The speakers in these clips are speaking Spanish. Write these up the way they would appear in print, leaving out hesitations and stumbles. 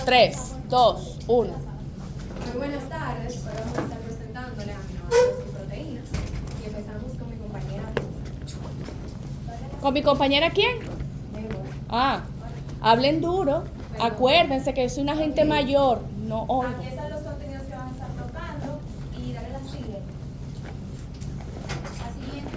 3, 2, 1. Muy buenas tardes, hoy vamos a estar presentándole aminoácidos y proteínas y empezamos con mi compañera. ¿Con mi compañera quién? Ah, hablen duro. Acuérdense que soy una gente mayor. No oigo. Aquí están los contenidos que van a estar tocando y darle la siguiente. La siguiente.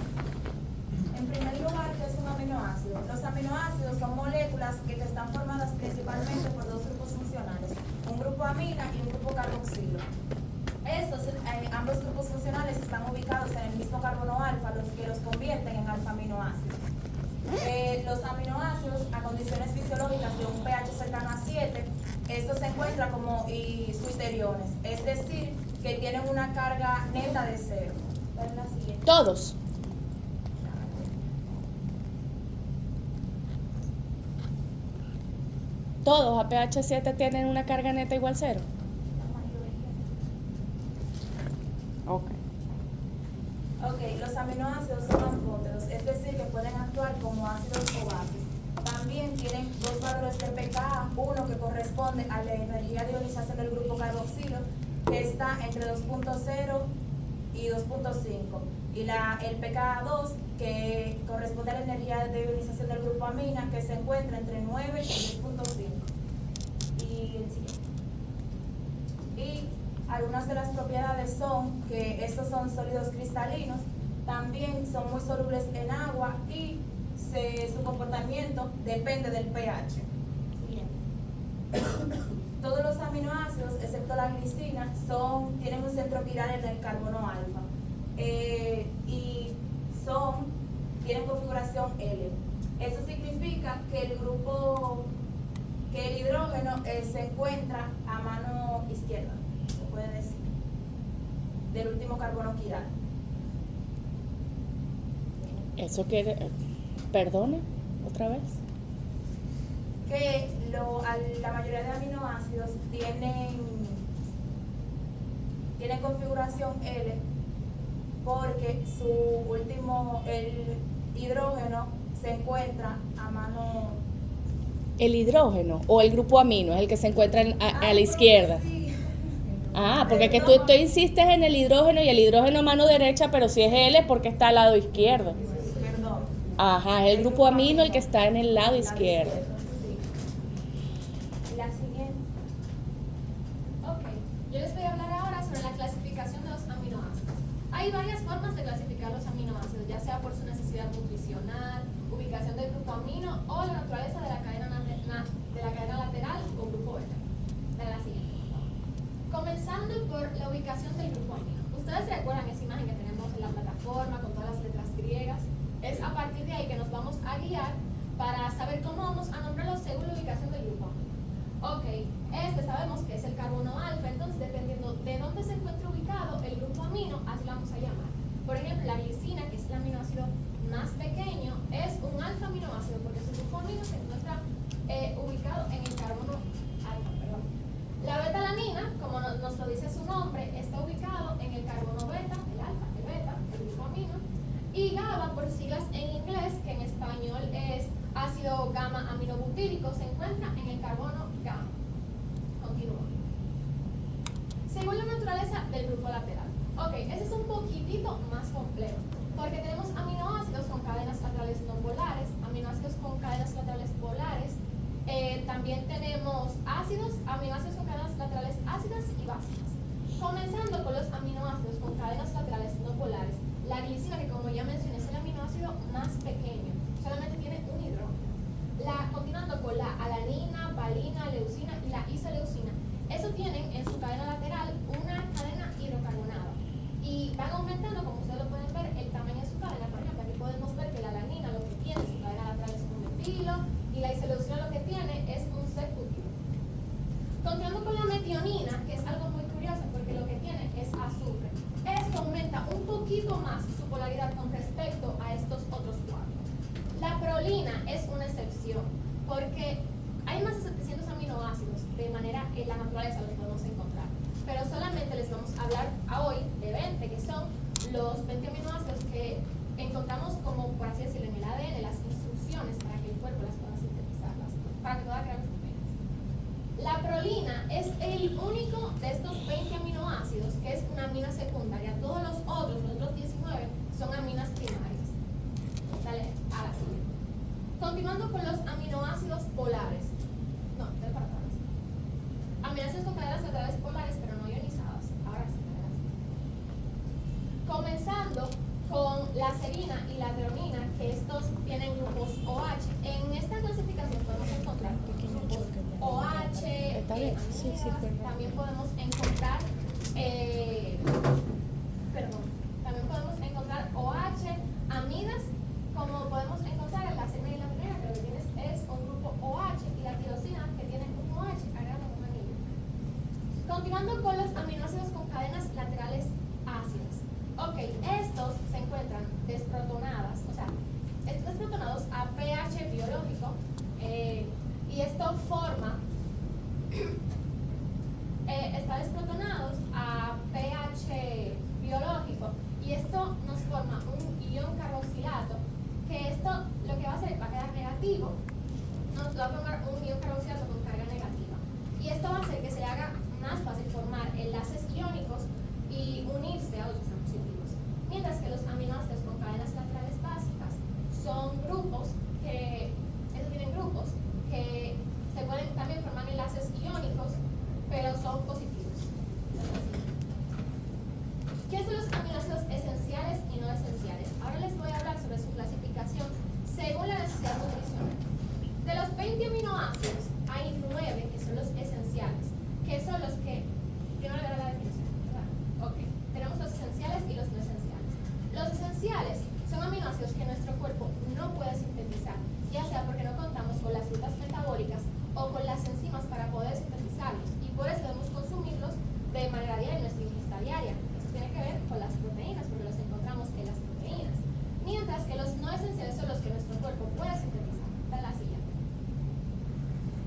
En primer lugar, ¿qué es un aminoácido? Los aminoácidos son moléculas que están formadas principalmente por dos grupos funcionales, un grupo amina y un grupo carboxilo. Ambos grupos funcionales están ubicados en el mismo carbono alfa, los que los convierten en alfa-aminoácidos. Los aminoácidos a condiciones fisiológicas de un pH cercano a 7, estos se encuentran como suiteriones, es decir, que tienen una carga neta de 0. La siguiente. Todos. Todos a pH 7 tienen una carga neta igual 0. Ok. Ok, los aminoácidos son anfóteros, es decir, que pueden actuar como ácidos o bases. También tienen dos valores de pKa, uno que corresponde a la energía de ionización del grupo carboxilo, que está entre 2.0 y 2.5, y el pKa2, que corresponde a la energía de ionización del grupo amina, que se encuentra entre 9 y 2.5. Y el siguiente. Y algunas de las propiedades son que estos son sólidos cristalinos, también son muy solubles en agua y su comportamiento depende del pH. Siguiente. Todos los aminoácidos, excepto la glicina, tienen un centro quiral en el carbono alfa y tienen configuración L. Eso significa que el hidrógeno se encuentra a mano izquierda, se puede decir, del último carbono quiral. Eso quiere. Perdone, otra vez. Que la mayoría de aminoácidos tienen configuración L porque el hidrógeno se encuentra a mano. El hidrógeno o el grupo amino es el que se encuentra a la izquierda. Sí. Ah, porque que tú insistes en el hidrógeno y el hidrógeno a mano derecha, pero si es L porque está al lado izquierdo. Perdón. Ajá, es el grupo amino el que está en el lado izquierdo. Sí. La siguiente. Ok, yo les voy a hablar ahora sobre la clasificación de los aminoácidos. Hay varias formas de clasificar los aminoácidos, ya sea por su necesidad nutricional, ubicación del grupo amino o la naturaleza de la cadena lateral o grupo beta. La siguiente, por favor. Comenzando por la ubicación del grupo amino. ¿Ustedes recuerdan esa imagen que tenemos en la plataforma con todas las letras griegas? Es a partir de ahí que nos vamos a guiar para saber cómo vamos a nombrarlo según la ubicación del grupo amino. Ok, sabemos que es el carbono alfa, entonces dependiendo de dónde se encuentre ubicado el grupo amino, así lo vamos a llamar. Por ejemplo, la glicina, que es el aminoácido más pequeño, es un alfa aminoácido porque su grupo amino se encuentra ubicado en el carbono alfa. Perdón. La beta-alanina, como nos lo dice su nombre, está ubicado en el carbono beta, el alfa, el beta, el grupo amino. Y GABA, por siglas en inglés, que en español es ácido gamma aminobutírico, se encuentra en el carbono gamma. Continúo. Según la naturaleza del grupo lateral. Ok, ese es un poquitito más complejo, porque tenemos aminoácidos con cadenas laterales no polares, aminoácidos con cadenas laterales polares, también tenemos aminoácidos con cadenas laterales ácidas y básicas. Comenzando con los aminoácidos con cadenas laterales no polares, la glicina, que como ya mencioné es el aminoácido más pequeño, solamente tiene un hidrógeno. Continuando con la alanina, valina, leucina y la isoleucina, eso tienen en su cadena lateral una cadena hidrocarbonada y van aumentando, como ustedes lo pueden ver, el tamaño de su cadena. Por ejemplo, aquí podemos ver que la alanina lo que tiene en su cadena lateral es un metilo y la isoleucina lo que tiene es un C-butilo. Continuando con la metionina, que es algo muy curioso porque lo que tiene es azufre. Esto aumenta un poquito más su polaridad con respecto a estos otros cuatro. La prolina es una excepción porque hay más de 700 aminoácidos de manera en la naturaleza los podemos encontrar, pero solamente les vamos a hablar hoy de 20, que son los 20 aminoácidos que encontramos como, por así decirlo, en el ADN, las instrucciones para que el cuerpo las pueda sintetizarlas, para que pueda crear proteínas. La prolina es el único de estos 20 aminoácidos que es una amina secundaria. Todos los otros 19, son aminas primarias. Dale a la siguiente. Continuando con los aminoácidos polares. No, dale para atrás. Aminoácidos con cadenas laterales polares, pero no ionizadas. Ahora sí, comenzando con la serina y la treonina, que estos tienen grupos OH. En esta clasificación podemos encontrar grupos OH, también podemos encontrar, también podemos encontrar OH, amidas, como podemos encontrar en la serina y la treonina, que lo que tienes es un grupo OH, y la tirosina, que tiene un OH, agregando un anillo. Continuando con los aminoácidos con cadenas laterales ácidas. Ok, estos se encuentran desprotonadas, o sea, desprotonados a pH biológico, y esto forma, está desprotonados a pH biológico, y esto nos forma un ion carboxilato, que esto lo que va a hacer, va a quedar negativo, nos va a formar un ion carboxilato con carga negativa, y esto va a hacer que se le haga más fácil formar enlaces iónicos y unirse a otros positivos. Mientras que los aminoácidos con cadenas laterales básicas son grupos que, estos tienen grupos que se pueden también formar enlaces iónicos, pero son positivos. ¿Qué son los aminoácidos esenciales y no esenciales? Ahora les voy a hablar sobre su clasificación según la necesidad nutricional. De los 20 aminoácidos, hay 9 que son los esenciales, que son los que, primero le daré la definición, ¿verdad? Ok, tenemos los esenciales y los no esenciales. Los esenciales son aminoácidos que nuestro cuerpo no puede sintetizar, ya sea porque no contamos con las rutas metabólicas o con las enzimas para poder sintetizarlos, y por eso debemos consumirlos de manera diaria en nuestra ingesta diaria. Eso tiene que ver con las proteínas, porque los encontramos en las proteínas. Mientras que los no esenciales son los que nuestro cuerpo puede sintetizar. Está en la siguiente.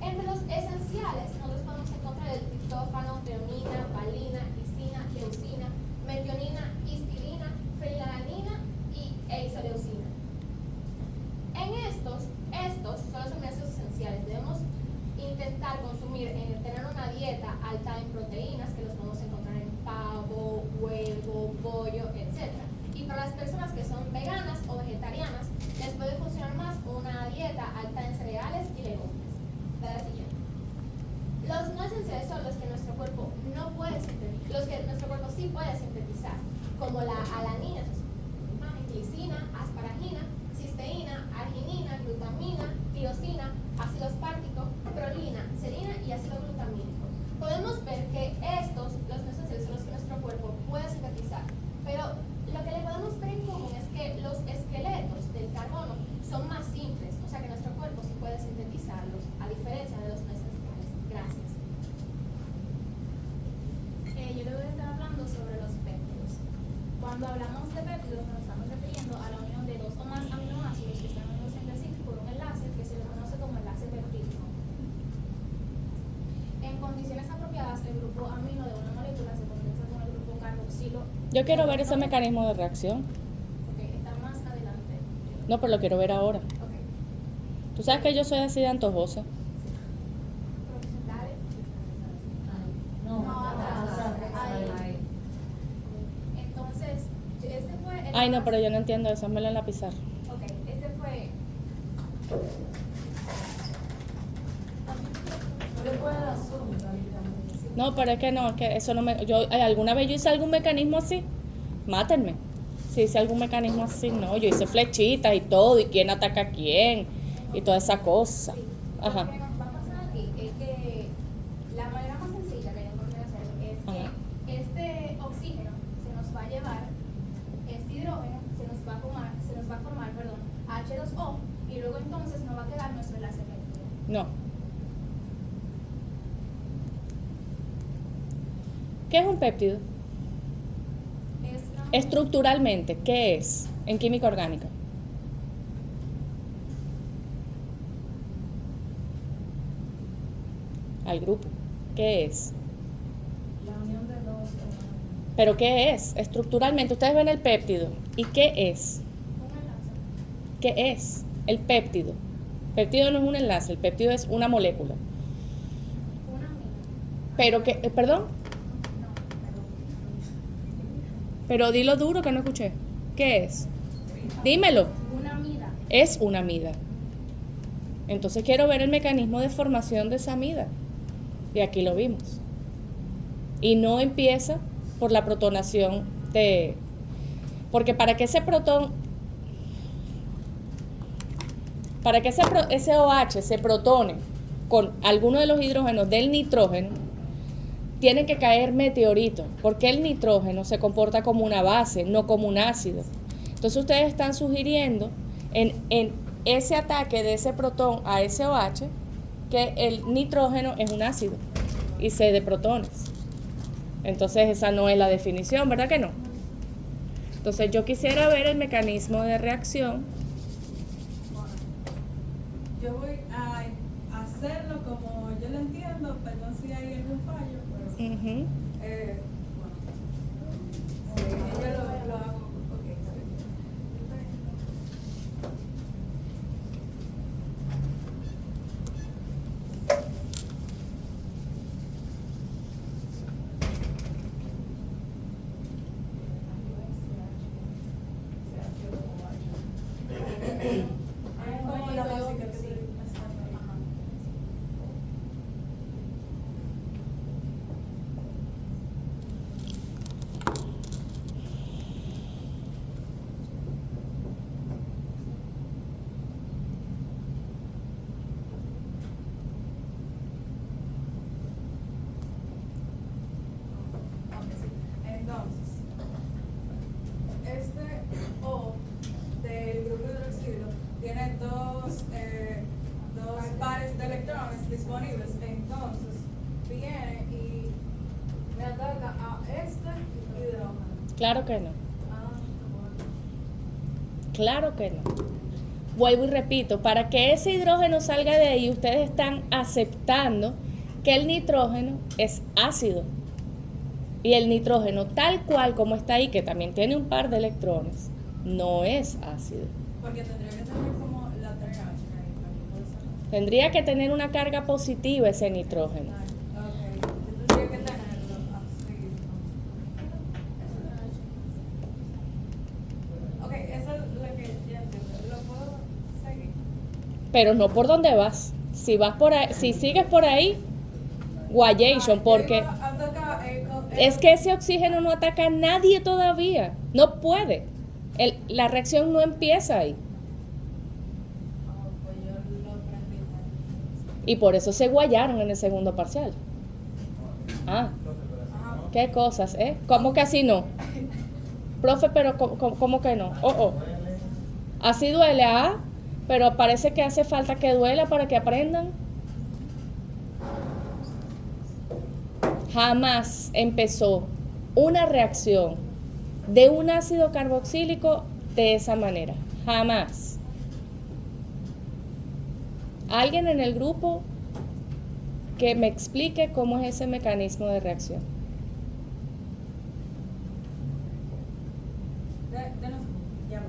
Entre los esenciales, nosotros podemos encontrar el triptófano, treonina, valina, lisina, leucina, metionina, histidina, fenilalanina y isoleucina. En estos son los aminoácidos esenciales. Debemos intentar consumir, tener una dieta alta en proteínas, que los podemos encontrar en pavo, huevo, pollo, etc. Y para las personas que son veganas o vegetarianas, les puede funcionar más una dieta alta en cereales y legumbres. La siguiente. Los no esenciales son los que nuestro cuerpo no puede sintetizar, los que nuestro cuerpo sí puede sintetizar, como la alanina, glicina, asparagina, cisteína, arginina, glutamina, tirosina, ácido aspartico, prolina, serina y ácido glutamínico. Podemos ver que estos, los no esenciales, son los que nuestro cuerpo puede sintetizar, pero lo que le podemos ver en común es que los esqueletos del carbono son más simples, o sea que nuestro cuerpo sí puede sintetizarlos, a diferencia de los no esenciales. Gracias. Yo le voy a estar hablando sobre los péptidos. Cuando hablamos de péptidos, nos estamos refiriendo a la unión de dos o más aminoácidos que están unidos entre sí por un enlace que se le conoce como enlace peptídico. En condiciones apropiadas, el grupo amino de una molécula se condensa con el grupo carboxilo. Yo quiero ver ese mecanismo de reacción. Ok, está más adelante. No, pero lo quiero ver ahora. Ok. Tú sabes que yo soy así de antojosa. Dale. No, Ahí. Entonces, este fue el Ay, no, pero yo no entiendo eso. Házmelo en la pizarra. Ok, este fue. no le puedes dar zoom, No, pero es que eso no me... ¿alguna vez yo hice algún mecanismo así? Mátenme. Si hice algún mecanismo así, no. Yo hice flechitas y todo, y quién ataca a quién, y toda esa cosa. Ajá. Lo que nos va a pasar aquí es que la manera más sencilla que yo encontré de hacerlo es Ajá. que este oxígeno se nos va a llevar, este hidrógeno se nos va a formar, H2O, y luego entonces nos va a quedar nuestro enlace péptido. No. ¿Qué es un péptido? Es una- Estructuralmente, ¿qué es en química orgánica? Al grupo. ¿Qué es? la unión de dos. ¿Pero qué es? Estructuralmente, ustedes ven el péptido. ¿Y qué es? un enlace. ¿Qué es el péptido? El péptido no es un enlace, el péptido es una molécula. Una Pero que, perdón. Pero dilo duro que no escuché. ¿Qué es? Dímelo. Una amida. Es una amida. Entonces quiero ver el mecanismo de formación de esa amida. Y aquí lo vimos. Y no empieza por la protonación de... Porque para que ese protón... Para que ese OH se protone con alguno de los hidrógenos del nitrógeno, tienen que caer meteoritos, porque el nitrógeno se comporta como una base, no como un ácido. Entonces ustedes están sugiriendo en ese ataque de ese protón a ese OH que el nitrógeno es un ácido y C de protones. Entonces esa no es la definición, ¿verdad que no? Entonces yo quisiera ver el mecanismo de reacción. Yo voy a hacerlo como yo lo entiendo, perdón si hay algún fallo, pero Ujú. yo lo hago. Ok, está bien. Como la básica que se ajá. Entonces, este O del grupo hidroxilo tiene dos pares de electrones disponibles. Entonces, viene y me ataca a este hidrógeno. Claro que no. Ah, bueno. Claro que no. Vuelvo y repito, para que ese hidrógeno salga de ahí, ustedes están aceptando que el nitrógeno es ácido. Y el nitrógeno, tal cual como está ahí, que también tiene un par de electrones, no es ácido. Porque tendría que tener como la 3H ahí para que pueda sacar. Tendría que tener una carga positiva ese nitrógeno. Ok, yo tendría que tenerlo así. Ok, esa es la que ya entiendo. ¿Lo puedo seguir? Pero no por donde vas. Si vas por ahí, si sigues por ahí, guayation, porque es que ese oxígeno no ataca a nadie todavía. No puede. La reacción no empieza ahí. Pues yo lo aprendí mal. Y por eso se guayaron en el segundo parcial. Ah, Ajá. qué cosas, ¿eh? ¿Cómo que así no? Profe, pero ¿cómo que no? Oh. Así duele, pero parece que hace falta que duela para que aprendan. Jamás empezó una reacción de un ácido carboxílico de esa manera. Jamás. ¿Alguien en el grupo que me explique cómo es ese mecanismo de reacción? Denos, ya va.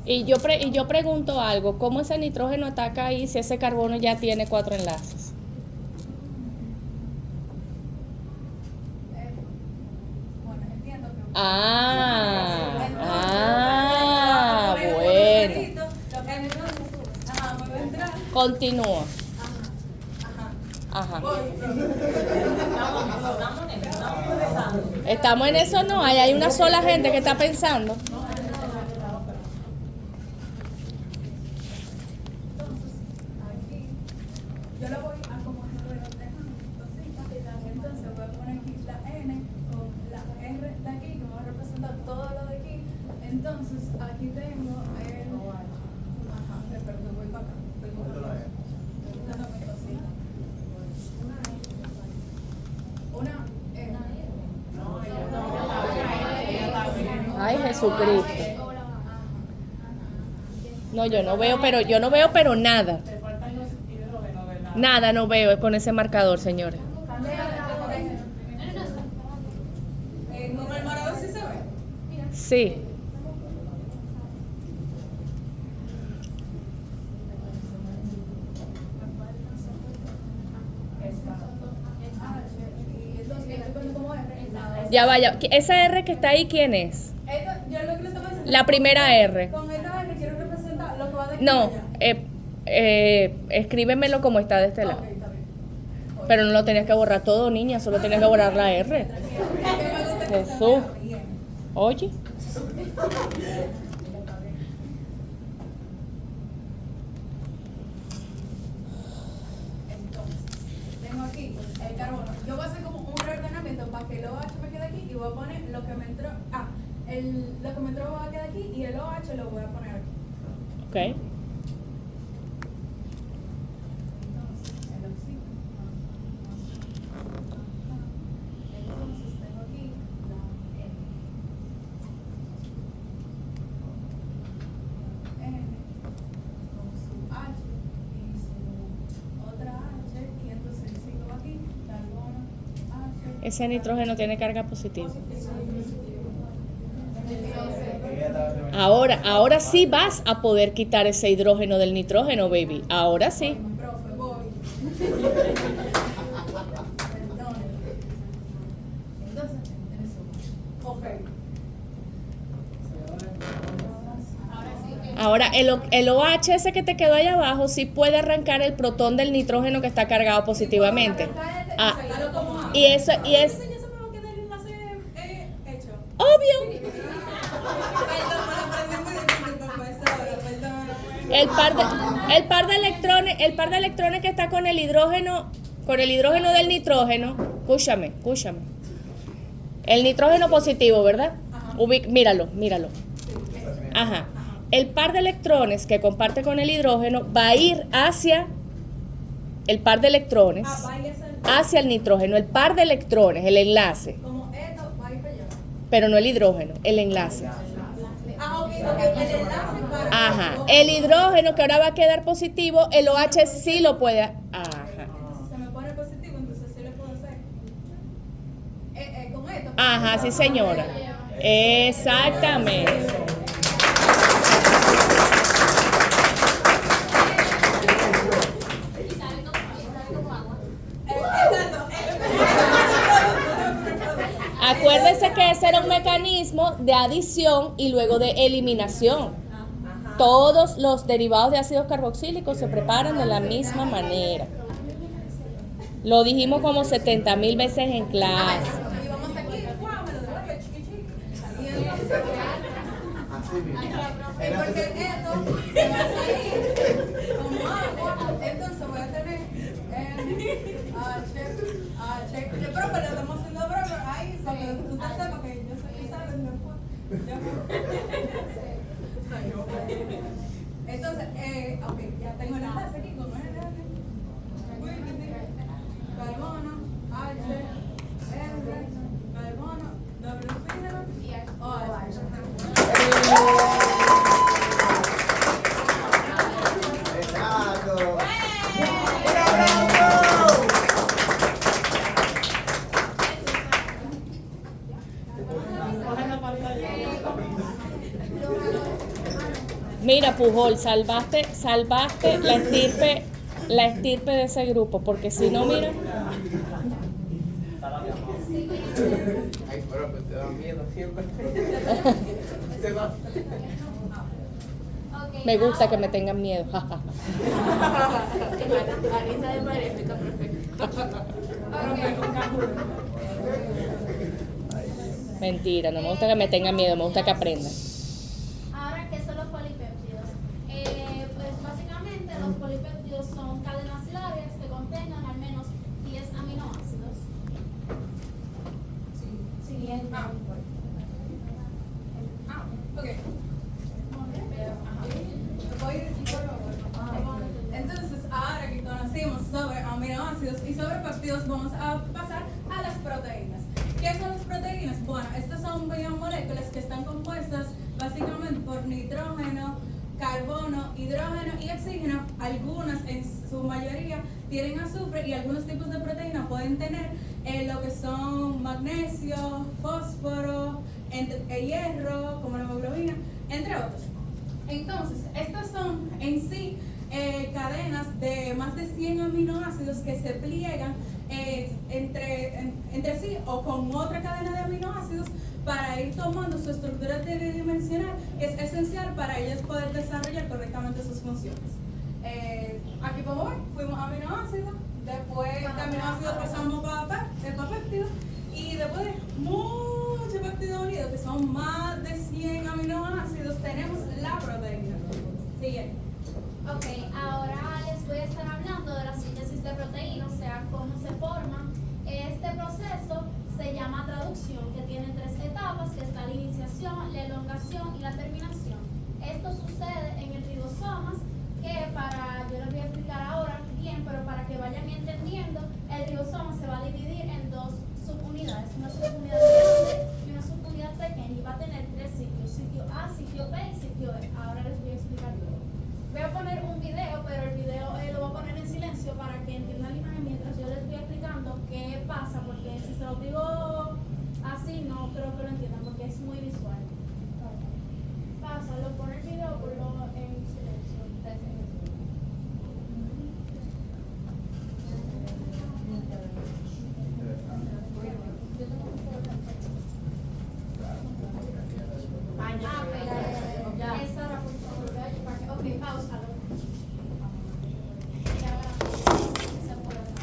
Y yo pregunto algo, ¿cómo ese nitrógeno ataca ahí si ese carbono ya tiene 4 enlaces? Bueno, entiendo que... Bueno. Ajá, me va a entrar. Continúa. Ajá. Ajá. Voy. Vamos Estamos en eso, no. Hay una sola gente que está pensando. Entonces, aquí, yo lo voy a como entonces voy a poner aquí la N con la R de aquí, que me va a representar todo lo de aquí. Entonces, aquí tengo el... Ajá, perdón, voy para acá. Voy para acá. Buscando mi cosita. Una R. Ay, Jesucristo. No, yo no veo, pero nada. Nada no veo con ese marcador, señores. Con el marcador sí se ve. Sí. Y entonces, estoy poniendo como R. Ya vaya. ¿Esa R que está ahí quién es? Esto, yo lo que le estaba diciendo. La primera R. Con esta R quiero representar lo que va de aquí No, para allá. escríbemelo como está de este lado. Ok, está bien. Pero no lo tenías que borrar todo, niña, solo tenías que borrar la R. Es que me gusta que se Jesús. vea bien. Oye. Entonces, tengo aquí el carbono. Yo voy a hacer como un reordenamiento para que el OH me quede aquí y voy a poner lo que me entró. Lo que me entró va a quedar aquí y el OH lo voy a poner aquí. Ok. Entonces, el oxígeno. Entonces, tengo aquí la N con su H y su otra H, y entonces sigo aquí, carbono, H. Ese nitrógeno tiene carga positiva. Ahora sí vas a poder quitar ese hidrógeno del nitrógeno, baby. Ahora sí. Profe, voy. Perdón. Entonces, eso. Ok. Ahora, el OH ese que te quedó ahí abajo sí puede arrancar el protón del nitrógeno que está cargado positivamente. Ah, y eso es Ya se me va a quedar el enlace hecho. obvio. Perdón, me lo aprendí muy difícil, profesora, perdón. El par de electrones que está con el hidrógeno del nitrógeno, escúchame. El nitrógeno positivo, ¿verdad? Míralo. Ajá. El par de electrones que comparte con el hidrógeno va a ir hacia el par de electrones, Vaya a ser hacia el nitrógeno, el par de electrones, el enlace, como esto, va a ir para allá. pero no el hidrógeno, el enlace. Ok, el enlace para. Ajá. El hidrógeno que ahora va a quedar positivo, el OH sí lo puede. Ajá. Entonces se me pone positivo, entonces sí le puedo hacer. Con esto. Ajá, sí, señora. Exactamente. Exacto. Acuérdense que ese era un mecanismo de adición y luego de eliminación. Todos los derivados de ácidos carboxílicos se preparan de la misma manera. Lo dijimos como 70,000 veces en clase. Y vamos aquí, wow, me lo devuelve chiqui. Y entonces. Porque esto se va a salir como agua. Entonces voy a tener H. Que profe, lo estamos haciendo broma. Ahí, para que usted sepa que yo sé que saben después. Entonces, ok, ya tengo el enlace aquí con el carbono, H, R, carbono, doble oxígeno y OH. Exacto. Mira, Pujol, salvaste la estirpe de ese grupo, porque si no, mira. Ay, pero pues te da miedo siempre. Te da. Me gusta que me tengan miedo. Mentira, no me gusta que me tengan miedo, me gusta que aprendan. Ahora, ¿qué son los polipéptidos? Pues básicamente los polipéptidos son cadenas largas que contengan al menos 10 aminoácidos. Siguiente. Ok. Entonces, ahora que conocimos sobre aminoácidos y sobre péptidos, vamos a pasar a las proteínas. ¿Qué son las proteínas? Bueno, estas son biomoléculas que están compuestas básicamente por nitrógeno, carbono, hidrógeno y oxígeno. Algunas, en su mayoría, tienen azufre y algunos tipos de proteínas pueden tener lo que son magnesio, fósforo, hierro, como la hemoglobina, entre otros. Entonces, estas son en sí cadenas de más de 100 aminoácidos que se pliegan entre sí o con otra cadena de aminoácidos para ir tomando su estructura tridimensional, que es esencial para ellos poder desarrollar correctamente sus funciones. Aquí podemos ver, fuimos a aminoácidos, después de aminoácidos pasamos para péptidos y después de muchos péptidos unidos, que son más de 100 aminoácidos, tenemos la proteína. Siguiente. Ok, ahora les voy a estar hablando de la síntesis de proteínas, o sea, cómo se forman. Este proceso se llama traducción, que tiene 3 etapas, que está la iniciación, la elongación y la terminación. Esto sucede en el ribosomas, que yo les voy a explicar ahora bien, pero para que vayan entendiendo, el ribosoma se va a dividir en 2 subunidades, una subunidad grande y una subunidad pequeña, y va a tener 3 sitios, sitio A, sitio B y sitio E. Ahora les voy a explicar todo. Voy a poner un video, pero el video lo voy a poner en silencio para que entiendan la imagen mientras yo les estoy explicando qué pasa, porque si se lo digo así no creo que lo entiendan porque es muy visual. Pásalo, pon el video, ponlo en silencio. Esa era, por favor, para que, ok, pausalo. Y ahora se puede hacer.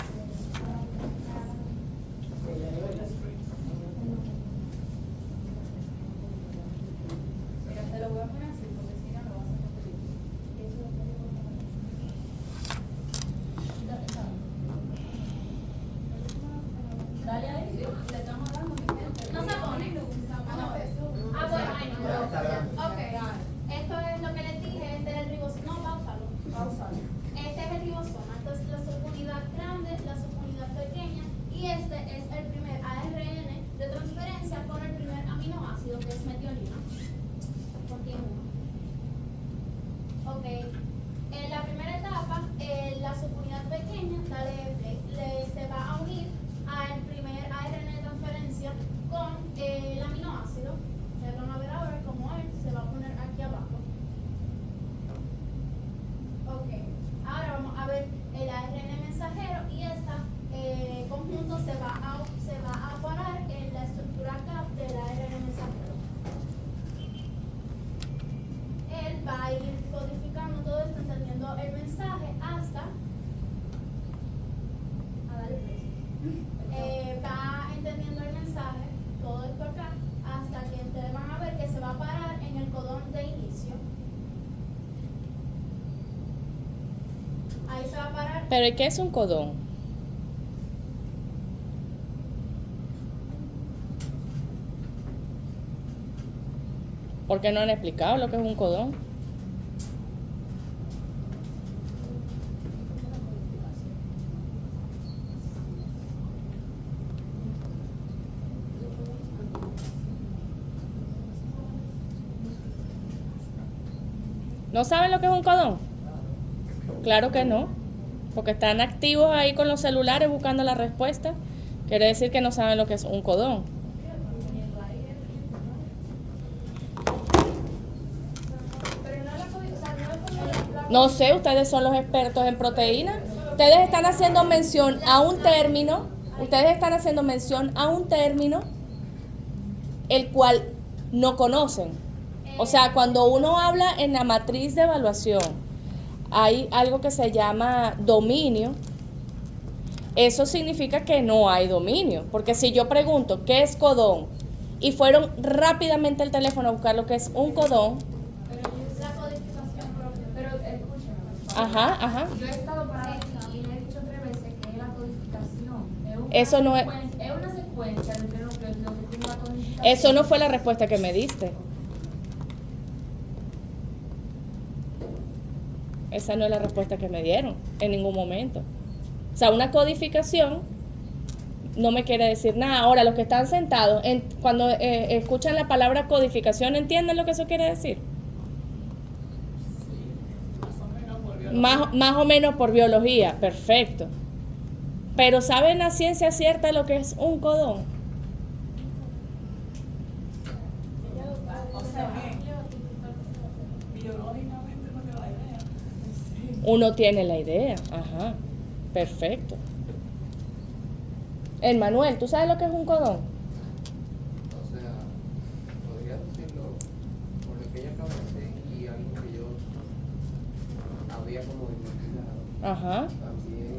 Mira, te lo voy a poner así porque si no lo vas a Dale ahí. Le estamos dando mi gente. No se pone. Ah, bueno, ahí no. Ok, esto es lo que les dije, este es el ribosoma. No, pausalo. Este es el ribosoma, entonces la subunidad grande, la subunidad pequeña, y este es el primer ARN de transferencia con el primer aminoácido, que es metiolina. Continúa. Ok, en la primera etapa, la subunidad pequeña, se va a unir al primer ARN de transferencia con el aminoácido. Ustedes van a ver ahora cómo él se va a poner aquí abajo. Ok, ahora vamos a ver el ARN mensajero y este conjunto se va a parar en la estructura CAP del ARN mensajero. Él va a ir codificando todo esto, entendiendo el mensaje hasta a darle play. Va entendiendo el mensaje, todo esto acá, hasta que ustedes van a ver que se va a parar en el codón de inicio. Ahí se va a parar. Pero ¿y qué es un codón? ¿Por qué no han explicado lo que es un codón? ¿No saben lo que es un codón? Claro que no, porque están activos ahí con los celulares buscando la respuesta. Quiere decir que no saben lo que es un codón. No sé, ustedes son los expertos en proteínas. Ustedes están haciendo mención a un término, el cual no conocen. O sea, cuando uno habla en la matriz de evaluación, hay algo que se llama dominio. Eso significa que no hay dominio. Porque si yo pregunto, ¿qué es codón? y fueron rápidamente al teléfono a buscar lo que es un codón. La codificación propia. Pero escúchame. Ajá. Yo he estado para aquí y le he dicho 3 veces que es la codificación. Eso no es- Es una secuencia de nucleótidos que tiene la codificación. Eso no fue la respuesta que me diste. Esa no es la respuesta que me dieron en ningún momento. O sea, una codificación no me quiere decir nada. Ahora, los que están sentados, cuando escuchan la palabra codificación, ¿entienden lo que eso quiere decir? Más o menos por biología, perfecto. Pero ¿saben a ciencia cierta lo que es un codón? O sea, biológicamente no te da idea. Uno tiene la idea, ajá, perfecto. Manuel, ¿tú sabes lo que es un codón? O sea, podría decirlo por lo que ella acaba de decir y algo que yo había como investigado. Ajá. También,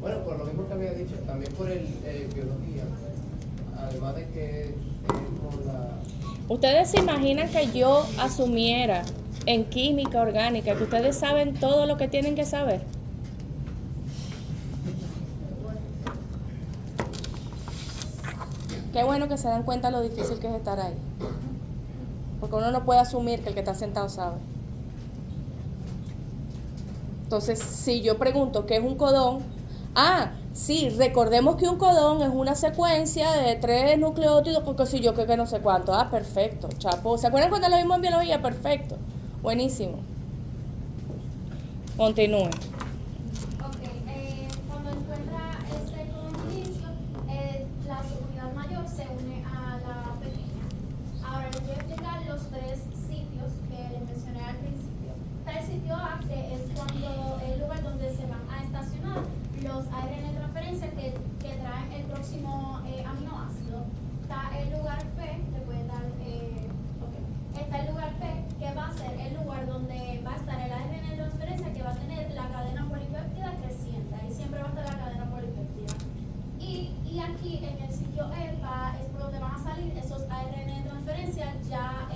bueno, por lo mismo que había dicho, también por el biología, además de que es por la... ¿Ustedes se imaginan que yo asumiera en química orgánica que ustedes saben todo lo que tienen que saber? Qué bueno que se dan cuenta lo difícil que es estar ahí. Porque uno no puede asumir que el que está sentado sabe. Entonces, si yo pregunto qué es un codón, sí, recordemos que un codón es una secuencia de 3 nucleótidos, porque si yo que no sé cuánto. Perfecto, chapo. ¿Se acuerdan cuando lo vimos en biología? Perfecto. Buenísimo. Continúe. Ok, cuando encuentra este codón inicio, la subunidad mayor se une a la pequeña. Ahora les voy a explicar los 3 sitios que les mencioné al principio. Está el sitio A, que es cuando el lugar donde se van a estacionar los ARN de transferencia que traen el próximo aminoácido. Está el lugar P, le pueden dar, está el lugar P, que va a ser el lugar donde va a estar el ARN de transferencia que va a tener la cadena polipéptida creciente. Ahí siempre va a estar la cadena polipéptida. Y aquí en el sitio E es por donde van a salir esos ARN de transferencia ya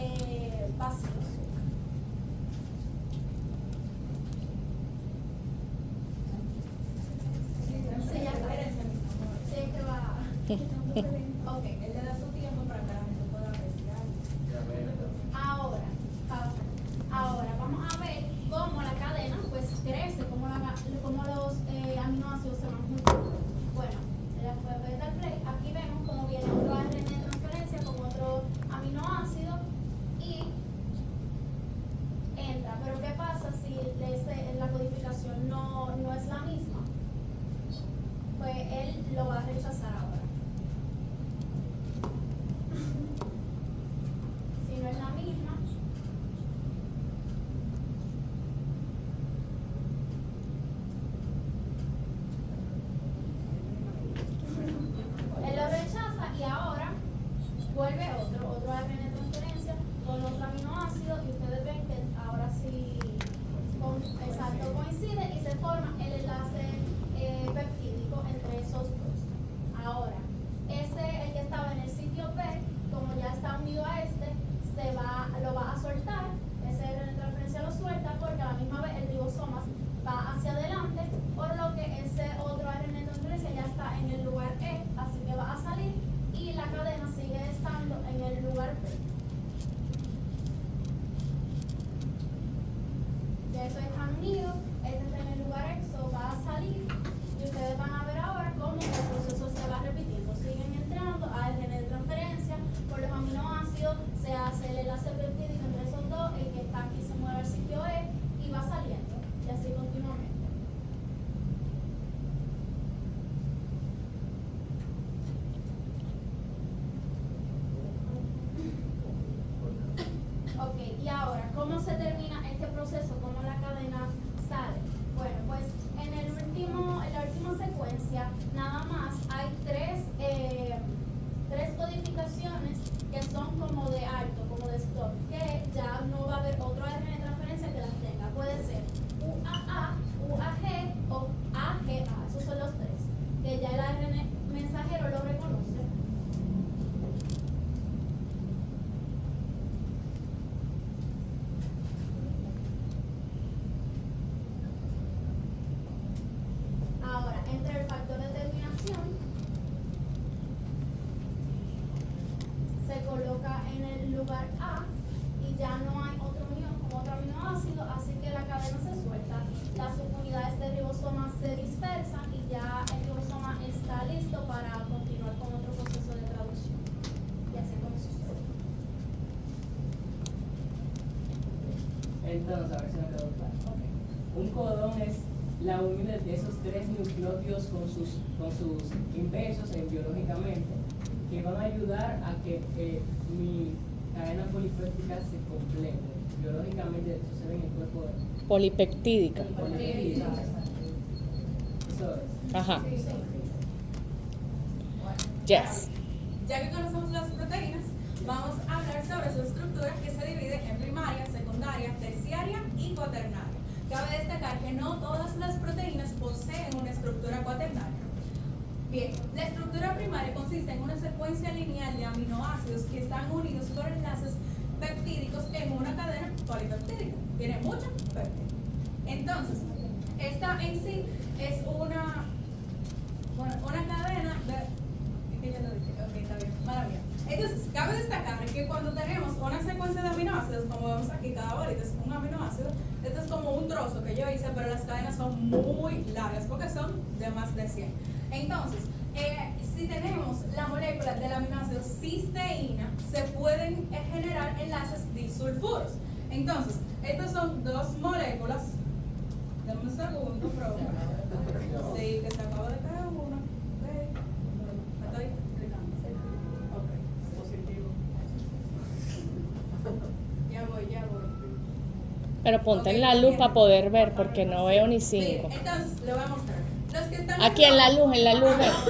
vacíos. Sí, ya está. Sí, que va. Ok. Él le da su tiempo para que la gente pueda apreciar. Ahora vamos a ver cómo la cadena pues crece, cómo los aminoácidos se van juntando. Bueno, después de dar play, aquí vemos cómo viene otro ARN de transferencia con otro aminoácido y entra. Pero ¿qué pasa si la codificación no es la misma? Pues él lo va a rechazar ahora. Si no es la misma, él lo rechaza y ahora vuelve otro ARN de transferencia con otro aminoácido y ustedes ven que ahora sí exacto coincide y se forma el enlace peptídico entre esos dos. Ahora, el que estaba en el sitio P, como ya está unido a lo va a soltar, ese ARN de transferencia lo suelta porque a la misma vez el ribosomas va hacia adelante, por lo que ese otro ARN de transferencia ya está en el lugar E, así que va a salir y la cadena sigue estando en el lugar P. Ya eso está unido, este está en el lugar E, eso va a salir y ustedes van a ver ahora cómo el proceso se va repitiendo. Siguen entrando ARN de transferencia por los aminoácidos, se hace el enlace peptídico entre esos dos, el que está aquí se mueve al sitio E y va saliendo, y así continuamente. Ok, y ahora, ¿cómo se termina este proceso? ¿Cómo la cadena sale? Bueno, pues en la última secuencia nada más hay tres codificaciones que son como de alto, como de stop, que ya no va a haber otro ARN de transferencia que las tenga. Puede ser UAA, UAG o AGA, esos son los 3, que ya el ARN mensajero lo reconoce. en el lugar A y ya no hay otro unión con otro aminoácido, así que la cadena se suelta, las subunidades del ribosoma se dispersan y ya el ribosoma está listo para continuar con otro proceso de traducción. Y así como sucede. Entonces, a ver si me quedó claro. Okay. Un codón es la unión de esos tres nucleótidos con sus inversos biológicamente, que van a ayudar a que mi cadena polipéptica se complete. Biológicamente eso se ve en el cuerpo de Polipeptídica. polipéptica. Eso es. Ajá. Yes. Ya que conocemos las proteínas, vamos a hablar sobre su estructura que se divide en primaria, secundaria, terciaria y cuaternaria. Cabe destacar que no todas las proteínas poseen una estructura cuaternaria. Bien, la estructura primaria consiste en una secuencia lineal de aminoácidos que están unidos por enlaces peptídicos en una cadena polipeptídica. Tiene mucho péptido. Entonces, esta en sí es una cadena de... ¿Qué ya lo dije? Ok, está bien, maravilla. Entonces, cabe destacar que cuando tenemos una secuencia de aminoácidos, como vemos aquí, cada bolita es un aminoácido, este es como un trozo que yo hice, pero las cadenas son muy largas porque son de más de 100. Entonces, si tenemos la molécula del aminoácido cisteína, se pueden generar enlaces disulfuros. Entonces, estas son dos moléculas. Dame un segundo, profe. Sí, que se acaba de caer uno. Me estoy explicando. Ok, positivo. Ya voy. Pero ponte en la luz para poder ver, porque no veo ni 5. Miren, entonces, le voy a mostrar. Los que están Aquí en la luz,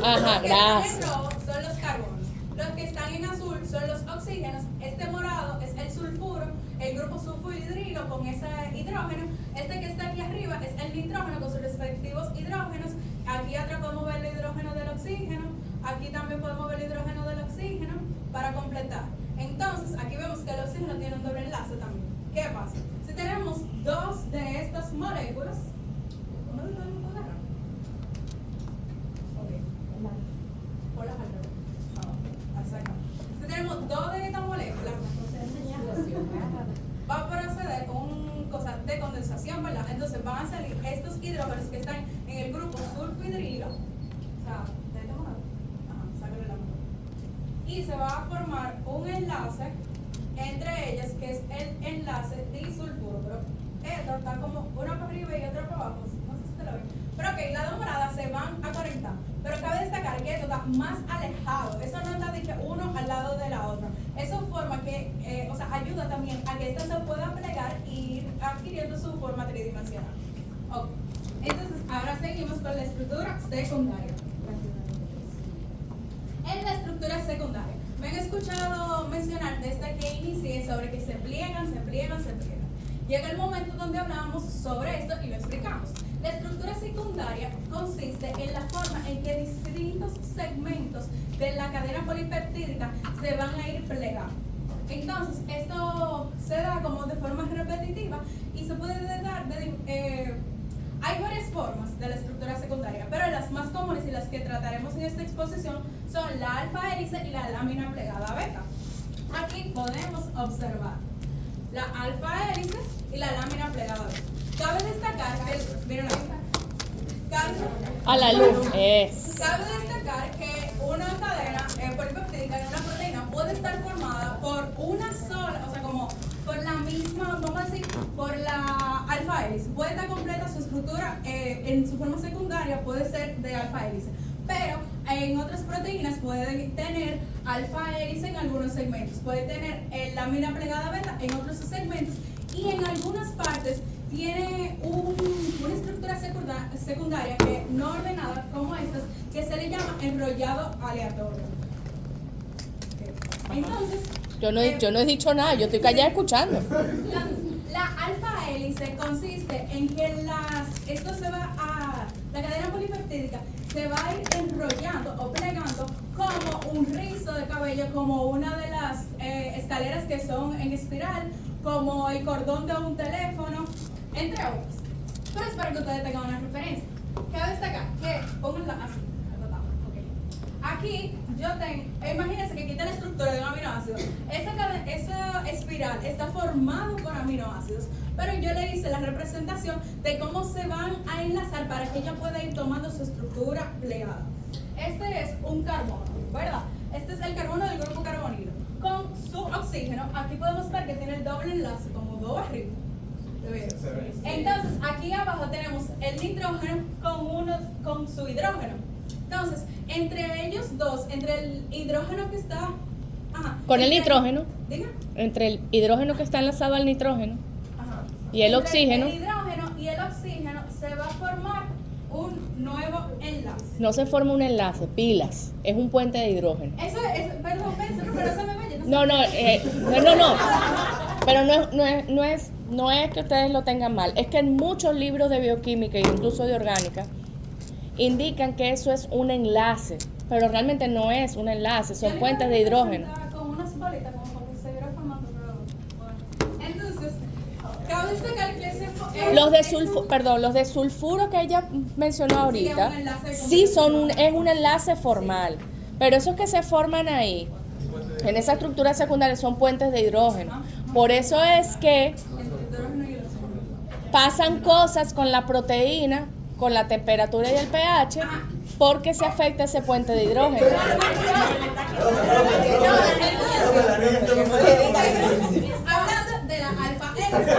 Ajá, Los que gracias. están en rojo son los carbonos. Los que están en azul son los oxígenos. Este morado es el sulfuro, el grupo sulfurhidrilo con ese hidrógeno. Este que está aquí arriba es el nitrógeno con sus respectivos hidrógenos. Aquí atrás podemos ver el hidrógeno del oxígeno. Aquí también podemos ver el hidrógeno del oxígeno para completar. Entonces, aquí vemos que el oxígeno tiene un doble enlace también. ¿Qué pasa? Si tenemos dos de estas moléculas, ¿cómo lo podemos agarrar? Por las alrededor. Si tenemos dos de estas moléculas, va a proceder con cosa de condensación, ¿verdad? Entonces van a salir estos hidrógenos que están en el grupo sulfhidrilo. O sea, de este modo. Sácale la mano. Y se va a formar un enlace entre ellas, que es el enlace disulfuro. Pero esto está como uno para arriba y otro para abajo. No sé si te lo ven. Pero ok, las dos moradas se van a conectar. Pero cabe destacar que esto está más alejado. Eso no está de que uno al lado de la otra. Eso forma que, ayuda también a que esta se pueda plegar y ir adquiriendo su forma tridimensional. Ok. Entonces, ahora seguimos con la estructura secundaria. En la estructura secundaria, me han escuchado mencionar desde que inicié sobre que se pliegan. Llega el momento donde hablamos sobre esto y lo explicamos. La estructura secundaria consiste en la forma en que distintos segmentos de la cadena polipeptídica se van a ir plegando. Entonces, esto se da como de forma repetitiva y se puede dar hay varias formas de la estructura secundaria, pero las más comunes y las que trataremos en esta exposición son la alfa hélice y la lámina plegada beta. Aquí podemos observar la alfa hélice y la lámina plegada beta. Cabe destacar que, miren aquí, A la luz. cabe destacar que una cadena polipeptídica en una proteína puede estar formada por una sola, o sea, como por la misma, vamos a decir, por la alfa hélice. Puede estar completa su estructura en su forma secundaria, puede ser de alfa hélice. Pero en otras proteínas pueden tener alfa hélice en algunos segmentos, puede tener lámina plegada beta en otros segmentos y en algunas partes tiene una estructura secundaria que no ordenada como estas, que se le llama enrollado aleatorio. Entonces, Yo no he dicho nada, yo estoy callada escuchando. la alfa hélice consiste en que la cadena polipeptídica se va a ir enrollando o plegando como un rizo de cabello, como una de las escaleras que son en espiral, como el cordón de un teléfono, entre otras. Pero es para que ustedes tengan una referencia. Cabe destacar que, pónganla así, okay. aquí yo tengo, imagínense que aquí está la estructura de un aminoácido. Esa espiral está formado por aminoácidos, pero yo le hice la representación de cómo se van a enlazar para que ella pueda ir tomando su estructura plegada. Este es un carbono, ¿verdad? Este es el carbono del grupo carbonilo. Con su oxígeno, aquí podemos ver que tiene el doble enlace, como dos arriba. Entonces, aquí abajo tenemos el nitrógeno con su hidrógeno. Entonces, entre ellos dos, entre el hidrógeno que está... Con el nitrógeno, Diga. entre el hidrógeno que está enlazado al nitrógeno Ajá. y el Entre oxígeno, El hidrógeno y el oxígeno se va a formar un nuevo enlace. no se forma un enlace, pilas, es un puente de hidrógeno. Eso es, perdón, pero eso me vaya. No, pero no es que ustedes lo tengan mal, es que en muchos libros de bioquímica e incluso de orgánica indican que eso es un enlace, pero realmente no es un enlace, son puentes de hidrógeno. Con unas bolitas como porque se viera formando, pero bueno. Entonces, cabe destacar que Los de sulfuro que ella mencionó ahorita, es un enlace sí es un enlace formal, pero esos que se forman ahí, en esa estructura secundaria, son puentes de hidrógeno. Por eso es que entre hidrógeno y el oxígeno. pasan cosas con la proteína, con la temperatura y el pH, porque se afecta ese puente de hidrógeno. Hablando de la alfa hélice,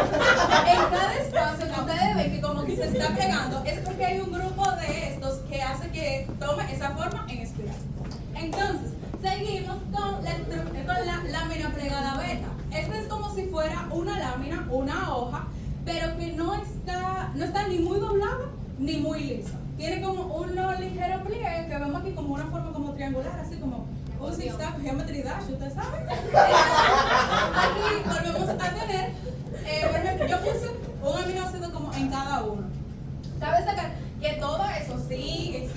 en cada espacio que ustedes ven que como que se está plegando, es porque hay un grupo de estos que hace que tome esa forma en espiral. Entonces, seguimos con la lámina plegada beta. Esta es como si fuera una lámina, una hoja, pero que no está ni muy doblada ni muy lisa. Tiene como un ligero pliegue que vemos aquí como una forma como triangular, así como un zigzag, geometry dash, ustedes saben. Aquí volvemos a tener, por ejemplo, yo puse un aminoácido como en cada uno. Cabe destacar que todo eso sigue.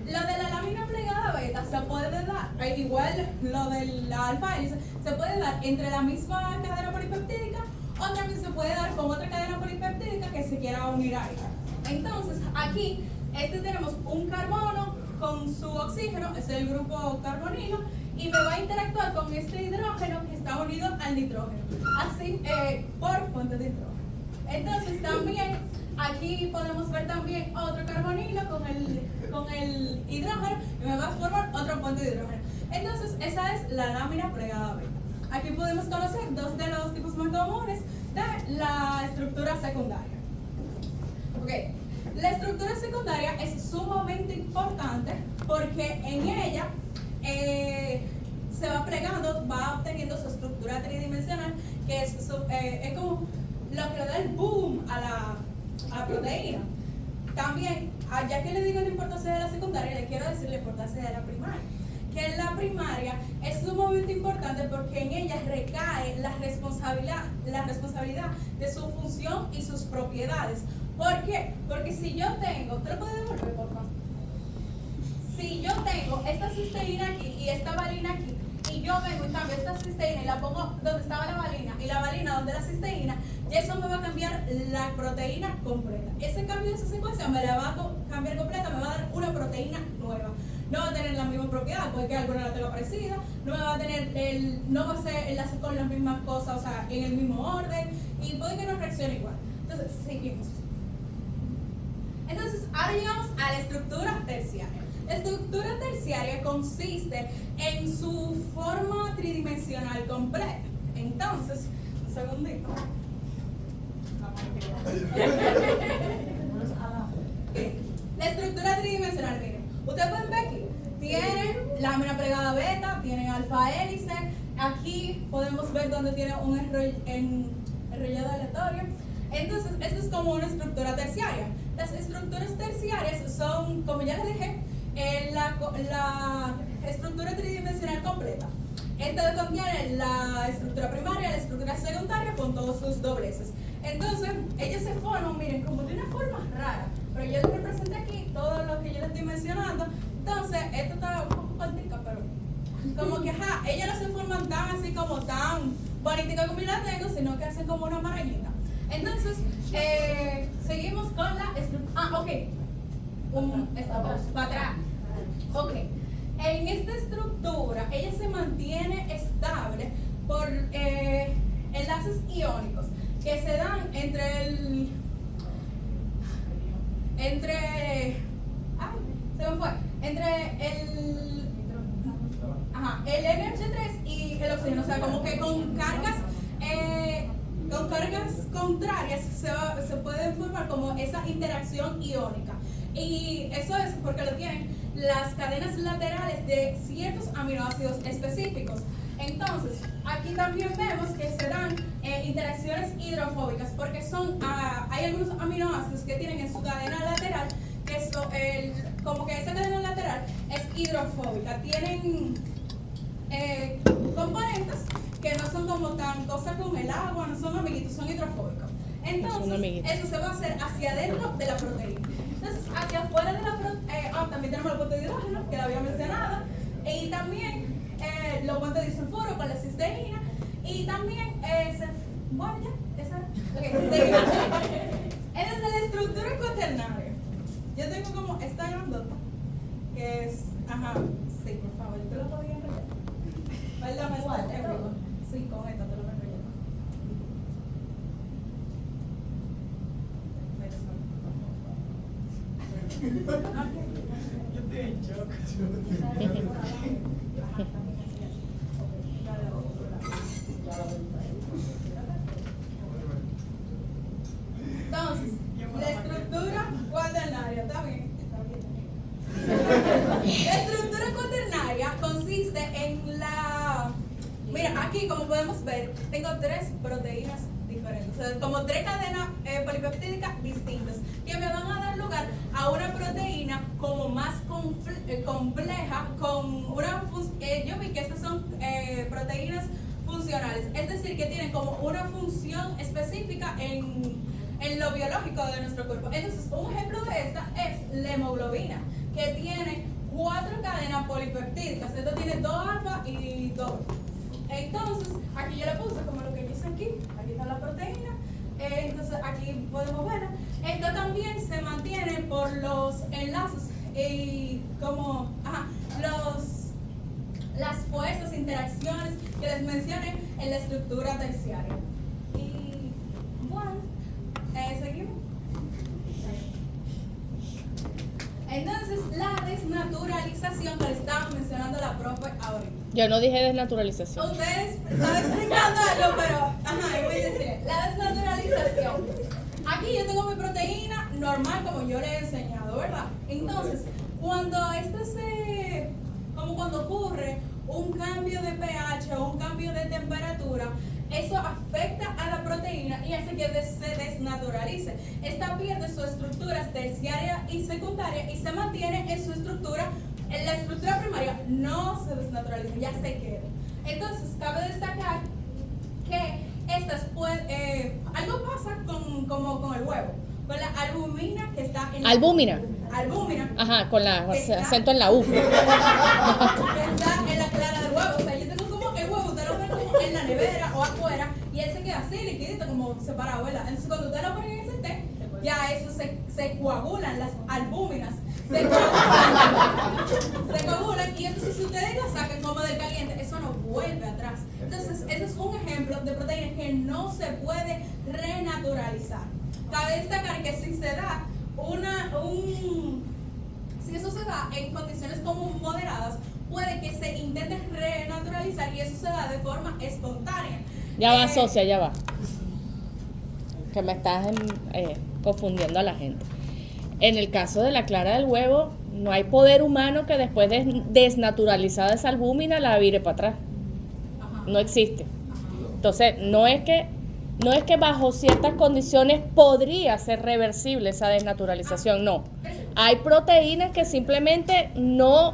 Lo de la lámina plegada beta se puede dar, igual lo de la alfa hélice, se puede dar entre la misma cadena polipeptídica o también se puede dar con otra cadena polipeptídica que se quiera unir a ella. Entonces, aquí tenemos un carbono con su oxígeno, es el grupo carbonilo, y me va a interactuar con este hidrógeno que está unido al nitrógeno, así por puente de hidrógeno. Entonces, también aquí podemos ver también otro carbonilo con el hidrógeno y me va a formar otro puente de hidrógeno. Entonces, esa es la lámina plegada beta. Aquí podemos conocer dos de los tipos más comunes de la estructura secundaria. Okay. La estructura secundaria es sumamente importante porque en ella se va plegando, va obteniendo su estructura tridimensional, que es como lo que le da el boom a la proteína. También, ya que le digo la importancia de la secundaria, le quiero decir la importancia de la primaria. Que la primaria es sumamente importante porque en ella recae la responsabilidad de su función y sus propiedades. ¿Por qué? Porque si yo tengo, ¿te lo puedes devolver, por favor? Si yo tengo esta cisteína aquí y esta valina aquí, y yo vengo y cambio esta cisteína y la pongo donde estaba la valina y la valina donde la cisteína, y eso me va a cambiar la proteína completa. Ese cambio de esa secuencia me la va a cambiar completa, me va a dar una proteína nueva. No va a tener la misma propiedad, puede que alguna la tenga parecida, no va a ser enlace con las mismas cosas, o sea, en el mismo orden, y puede que no reaccione igual. Entonces, seguimos. Entonces, ahora llegamos a la estructura terciaria. La estructura terciaria consiste en su forma tridimensional completa. Entonces, un segundito. La estructura tridimensional, miren, ustedes pueden ver aquí, tienen lámina plegada beta, tienen alfa hélice, aquí podemos ver donde tiene un enrollado aleatorio. Entonces, esto es como una estructura terciaria. Las estructuras terciarias son, como ya les dije, la estructura tridimensional completa. Esta contiene la estructura primaria, la estructura secundaria con todos sus dobleces. Entonces, ellos se forman, miren, como de una forma rara, pero yo les representé aquí todo lo que yo les estoy mencionando. Entonces, esto está un poco cortica, pero como que, ellas no se forman tan así como tan bonitas como yo la tengo, sino que hacen como una marañita. Entonces, seguimos con la estructura. Ok. Para atrás. Ok. en esta estructura, ella se mantiene estable por enlaces iónicos que se dan entre el NH3 y el oxígeno, o sea, como que con cargas contrarias se puede formar como esa interacción iónica. Y eso es porque lo tienen las cadenas laterales de ciertos aminoácidos específicos. Entonces, aquí también vemos que se dan interacciones hidrofóbicas porque hay algunos aminoácidos que tienen en su cadena lateral como que esa cadena lateral es hidrofóbica. Tienen componentes que no son como tan cosas como el agua, no son amiguitos, son hidrofóbicos. Entonces, eso se va a hacer hacia adentro de la proteína. Entonces, hacia afuera de la proteína, también tenemos el puente de hidrógeno, que lo había mencionado, y también los puentes de disulfuro con la cisteína, y también, bueno, ya, esa. Ok, seguimos. Entonces, la estructura cuaternaria. Yo tengo como esta grandota, que es, sí, por favor, ¿te lo podía enrollar? Perdón, sí, con esta te lo voy a enrollar. Yo estoy en shock. Entonces, la estructura cuaternaria, ¿está bien? La estructura cuaternaria consiste en mira, aquí como podemos ver, tengo 3 proteínas diferentes, o sea, como 3 cadenas polipeptídicas distintas que me van a dar lugar a una proteína como más compleja con una yo vi que estas son proteínas funcionales, es decir, que tienen como una función específica en lo biológico de nuestro cuerpo. Entonces, un ejemplo de esta es la hemoglobina, que tiene 4 cadenas polipeptídicas. Esto tiene 2 alfa y 2. Entonces, aquí yo le puse como lo que yo hice aquí está la proteína. Entonces, aquí podemos verla. Esto también se mantiene por los enlaces y como las fuerzas, interacciones que les mencioné en la estructura terciaria. Y bueno, seguimos. Entonces, la desnaturalización que le estaba mencionando la profe ahorita. Yo no dije desnaturalización. Ustedes están explicando algo, pero voy a decir, la desnaturalización. Aquí yo tengo mi proteína normal como yo le he enseñado, ¿verdad? Entonces, cuando cuando ocurre un cambio de pH o un cambio de temperatura, eso afecta a la proteína y hace que se desnaturalice. Esta pierde sus estructuras terciaria y secundaria y se mantiene en su estructura. En la estructura primaria no se desnaturaliza, ya se queda. Entonces, cabe destacar que algo pasa con el huevo, con la albumina que está en Albúmina. Albúmina. Ajá, con acento en la U. Que está en la clara del huevo. O sea, yo tengo como el huevo, usted lo ve como en la nevera o afuera y él se queda así, liquidito, como separado, ¿verdad? Entonces, cuando usted lo pone en ese té, ya eso se coagulan, las albúminas. Se coagulan y entonces si ustedes la sacan como del caliente, eso no vuelve atrás. Entonces, ese es un ejemplo de proteína que no se puede renaturalizar. Cabe destacar que si se da si eso se da en condiciones como moderadas, puede que se intente renaturalizar y eso se da de forma espontánea. Ya va, socia, ya va. Que me estás confundiendo a la gente. En el caso de la clara del huevo, no hay poder humano que después de desnaturalizada esa albúmina la vire para atrás. No existe. Entonces, no es que bajo ciertas condiciones podría ser reversible esa desnaturalización, no. Hay proteínas que simplemente no,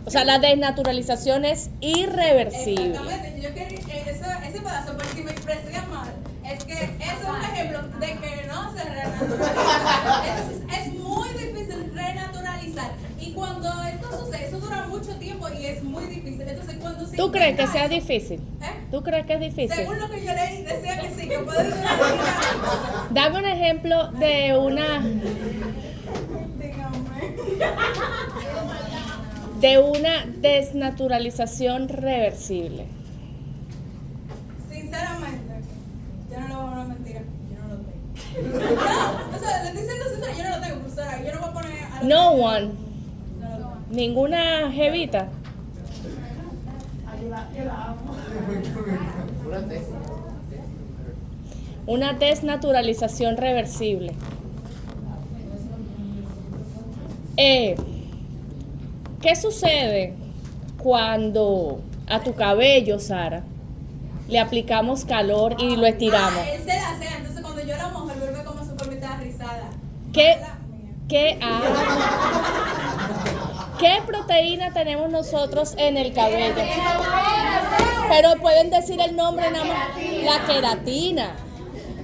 o sea, la desnaturalización es irreversible. Exactamente, yo quería ese pedazo, porque si me expresé mal, es que eso es un ejemplo de que no se renaturaliza. Entonces, es muy difícil renaturalizar. Y cuando esto sucede, eso dura mucho tiempo y es muy difícil. Entonces, cuando se ¿Tú crees que sea eso, difícil? ¿Tú crees que es difícil? Según lo que yo leí, decía que sí, que puede durar. Dame un ejemplo de de una desnaturalización reversible. Sinceramente, yo no le voy a poner mentira, yo no lo tengo. No, o sea, le estoy diciendo sincera, yo no lo tengo, profesora, yo no voy a poner a la No one, No lo tengo. ninguna jevita. Una tesis. Una desnaturalización reversible. ¿Qué sucede cuando a tu cabello, Sara, le aplicamos calor y lo estiramos? Él se la hace, entonces cuando yo la mojo, él vuelve como su formita rizada. ¿Qué, La mía. ¿Qué proteína tenemos nosotros en el cabello? Pero pueden decir el nombre nada más. La queratina.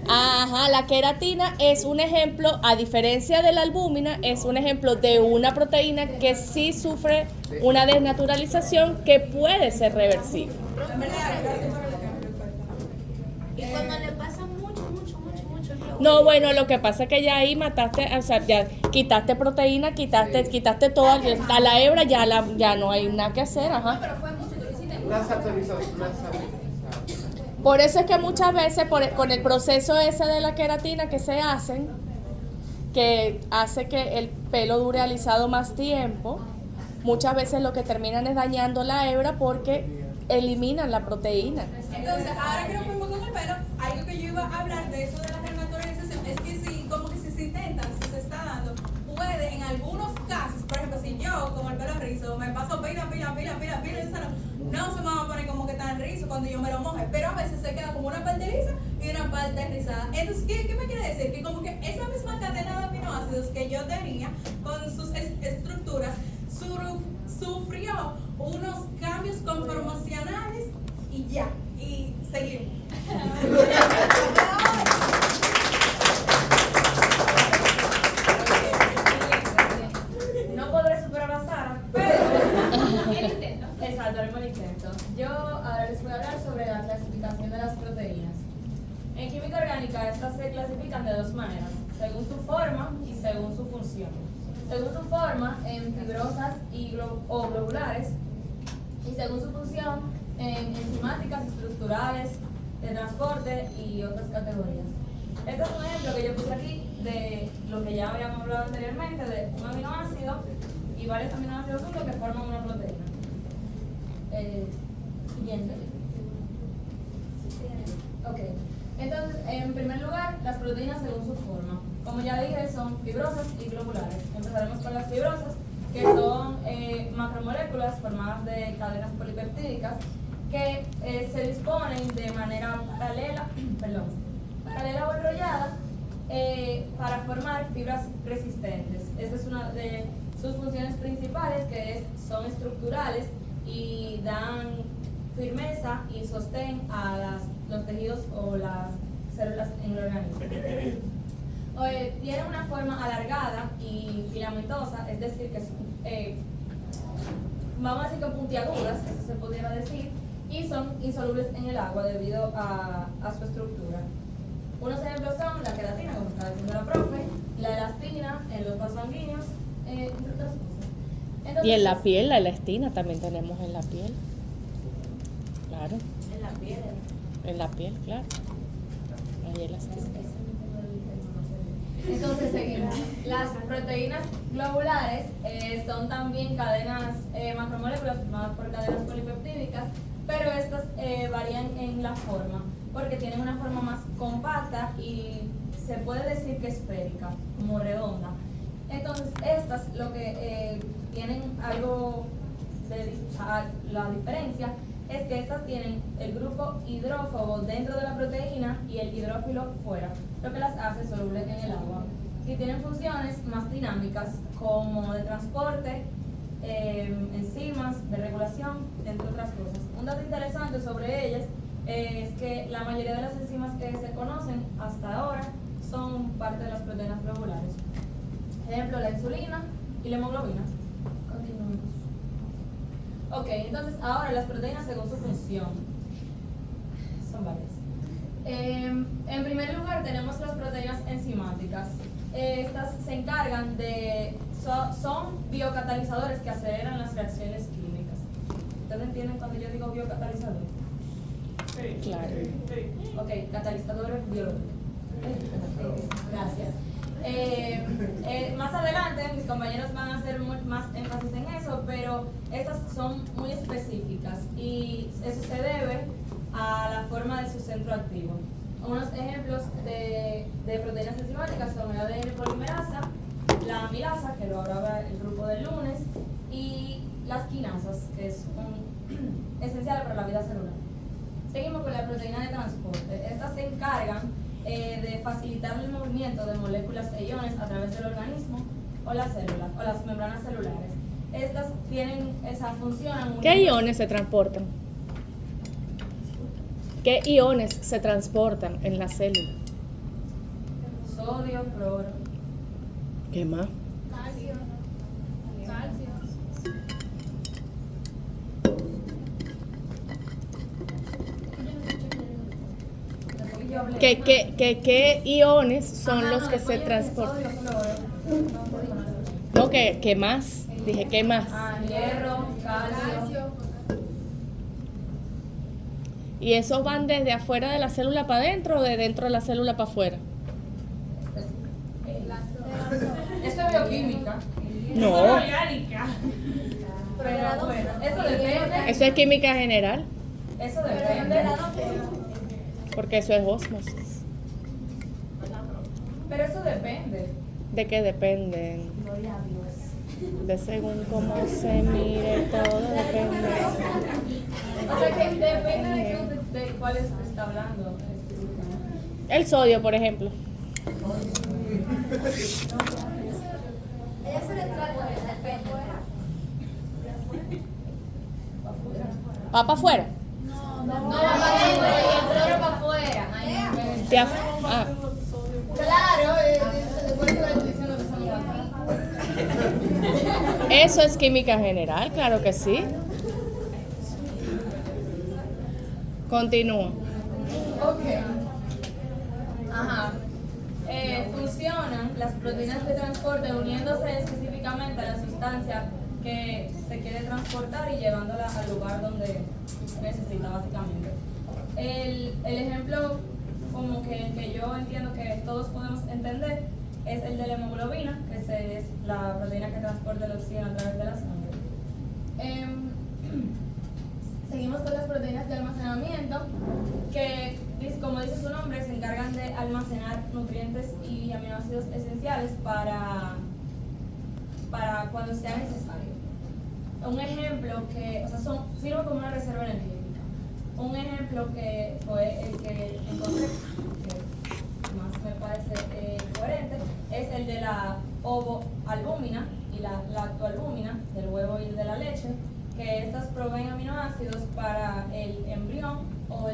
Ajá, la queratina es un ejemplo, a diferencia de la albúmina, es un ejemplo de una proteína que sí sufre una desnaturalización que puede ser reversible. En verdad, gracias por el ejemplo. Y cuando le pasa mucho el globo. No, bueno, lo que pasa es que ya ahí mataste, o sea, ya quitaste proteína, quitaste todo, a la hebra ya no hay nada que hacer, ajá. Pero fue mucho, tú lo hiciste mucho. Una saturización. Por eso es que muchas veces con el proceso ese de la queratina que se hacen, que hace que el pelo dure alisado más tiempo, muchas veces lo que terminan es dañando la hebra porque eliminan la proteína. Entonces, ahora que nos fuimos con el pelo, algo que yo iba a hablar de eso de la renaturalización es que si, como que si se intentan, si se está dando, puede en algunos casos, por ejemplo, si yo con el pelo rizo me paso pila, eso no se me va a poner como que tan rizo cuando yo me lo moje, pero a veces se queda como una parte lisa y una parte rizada. Entonces, ¿qué me quiere decir? Que como que esa misma cadena de aminoácidos que yo tenía con sus estructuras sufrió unos cambios conformacionales y ya, y seguimos. No podré superar a Sara, pero El intento. exacto, haremos el intento. Yo ahora les voy a hablar sobre la clasificación de las proteínas. En química orgánica, estas se clasifican de dos maneras, según su forma y según su función. Según su forma, en fibrosas o globulares, y según su función, en enzimáticas, estructurales, de transporte y otras categorías. Este es un ejemplo que yo puse aquí de lo que ya habíamos hablado anteriormente, de un aminoácido y varios aminoácidos juntos que forman una proteína. Siguiente. Ok. Entonces, en primer lugar, las proteínas según su forma. Como ya dije, son fibrosas y globulares. Empezaremos con las fibrosas, que son macromoléculas formadas de cadenas polipeptídicas que se disponen de manera paralela o enrollada para formar fibras resistentes. Esta es una de sus funciones principales, que son estructurales y dan firmeza y sostén a los tejidos o las células en el organismo. Tienen una forma alargada y filamentosa, es decir, que vamos a decir que puntiagudas, eso se pudiera decir, y son insolubles en el agua debido a su estructura. Unos ejemplos son la queratina, como estaba diciendo la profe, la elastina en los vasos sanguíneos, entre otras cosas. Entonces, Y en la piel, la elastina también tenemos en la piel. Claro, En la piel. en la piel, claro. Hay elastina. Entonces seguimos. Las proteínas globulares son también cadenas macromoléculas formadas por cadenas polipeptídicas, pero estas varían en la forma, porque tienen una forma más compacta y se puede decir que esférica, como redonda. Entonces estas lo que tienen algo de la diferencia es que estas tienen el grupo hidrófobo dentro de la proteína y el hidrófilo fuera, lo que las hace solubles en el agua. Y tienen funciones más dinámicas como de transporte, enzimas, de regulación, entre otras cosas. Un dato interesante sobre ellas es que la mayoría de las enzimas que se conocen hasta ahora son parte de las proteínas globulares. Ejemplo, la insulina y la hemoglobina. Continuamos. Ok, entonces ahora las proteínas según su función. Son varias. En primer lugar tenemos las proteínas enzimáticas. Estas se encargan de son biocatalizadores que aceleran las reacciones químicas. ¿Ustedes entienden cuando yo digo biocatalizador? Claro. Ok, catalizadores biológicos. Gracias. Más adelante mis compañeros van a hacer más énfasis en eso, pero estas son muy específicas y eso se debe a la forma de su centro activo. Unos ejemplos de proteínas enzimáticas son el ADN polimerasa, la amilasa, que lo hablaba el grupo del lunes, y las quinasas, que es esencial para la vida celular. Seguimos con la proteína de transporte. Estas se encargan de facilitar el movimiento de moléculas e iones a través del organismo o las células o las membranas celulares. Estas tienen esa función. ¿Qué iones se transportan? ¿Qué iones se transportan en la célula? Sodio, cloro. ¿Qué más? Calcio. Calcio. ¿Qué iones son los que se transportan? No, ¿qué más? Dije, ¿qué más? Hierro, calcio. ¿Y esos van desde afuera de la célula para adentro o de dentro de la célula para afuera? Eso es bioquímica. No. Eso es orgánica. Pero bueno, eso depende. Eso es química general, Eso depende. porque eso es ósmosis. Pero eso depende. ¿De qué dependen? Gloria a Dios. De según cómo se mire, todo depende. O sea que depende de cuál está hablando. El sodio, por ejemplo. Ella se le trata de ¿Va para afuera? No, para adentro y el cloro para afuera. Ah, Claro, después de la televisión lo que son eso es química general, claro que sí. Continúa. Ok. Ajá. Funcionan las proteínas de transporte uniéndose específicamente a la sustancia que se quiere transportar y llevándola al lugar donde necesita, básicamente. El ejemplo como que el que yo entiendo que todos podemos entender es el de la hemoglobina, que es la proteína que transporta el oxígeno a través de la sangre. Seguimos con las proteínas de almacenamiento, que, como dice su nombre, se encargan de almacenar nutrientes y aminoácidos esenciales para cuando sea necesario. Un ejemplo que, sirve como una reserva energética. Un ejemplo que fue el que encontré, que más me parece coherente, es el de la ovoalbúmina y la lactoalbúmina, del huevo y de la leche, que estas proveen aminoácidos para el embrión o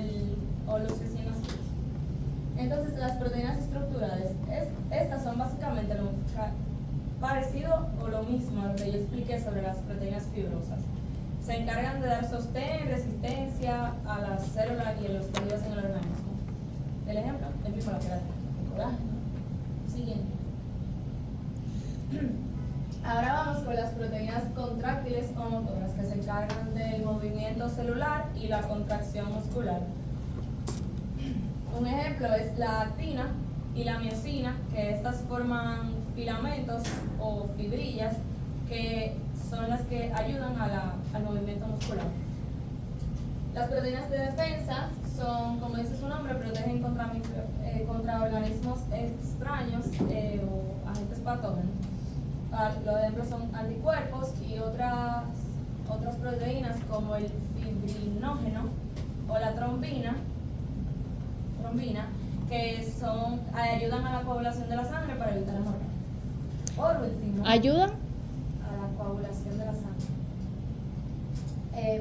los recién nacidos. Entonces, las proteínas estructurales, estas son básicamente lo parecido o lo mismo a lo que yo expliqué sobre las proteínas fibrosas. Se encargan de dar sostén, resistencia a las células y a los tejidos en el organismo. El ejemplo, el mismo la queratina, el colágeno. Siguiente. Ahora vamos con las proteínas contráctiles o motoras, que se encargan del movimiento celular y la contracción muscular. Un ejemplo es la actina y la miosina, que estas forman filamentos o fibrillas que son las que ayudan al movimiento muscular. Las proteínas de defensa son, como dice su nombre, protegen contra organismos extraños o agentes patógenos. Los ejemplos son anticuerpos y otras proteínas como el fibrinógeno o la trombina, que ayudan a la coagulación de la sangre para evitar hemorragia. Por último, ¿Ayudan? a la coagulación de la sangre.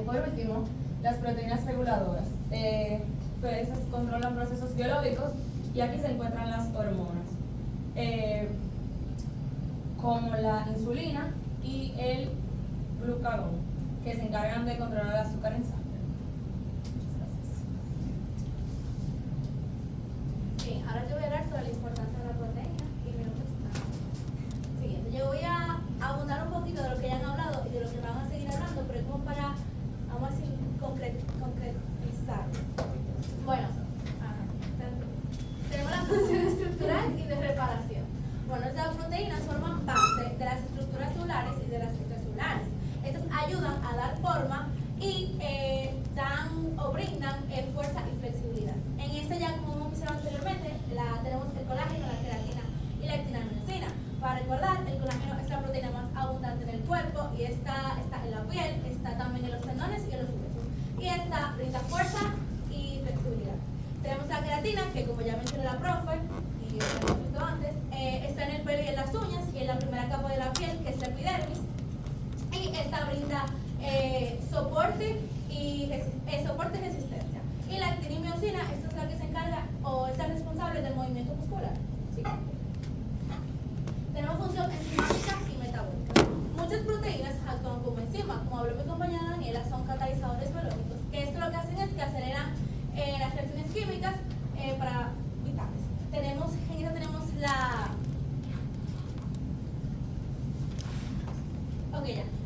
Por último, las proteínas reguladoras. Pues esas controlan procesos biológicos y aquí se encuentran las hormonas, como la insulina y el glucagón, que se encargan de controlar el azúcar en sangre. Muchas gracias. Sí, ahora te voy a hablar sobre la importancia de la proteína y mi nombre es Siguiente, yo voy a brindan fuerza y flexibilidad. En este ya, como hemos mencionado anteriormente, tenemos el colágeno, la queratina y la actinamiosina. Para recordar, el colágeno es la proteína más abundante en el cuerpo y está en la piel, está también en los tendones y en los huesos. Y esta brinda fuerza y flexibilidad. Tenemos la queratina, que como ya mencionó la profe, y lo hemos visto antes, está en el pelo y en las uñas y en la primera capa de la piel, que es la epidermis. Y esta brinda soporte y resistencia. Y la actinimiosina, esta es la que se encarga o es la responsable del movimiento muscular. ¿Sí? Tenemos función enzimática y metabólica. Muchas proteínas actúan como enzima, como habló mi compañera Daniela, son catalizadores biológicos, que esto lo que hacen es que aceleran las reacciones químicas para vitales. En esta tenemos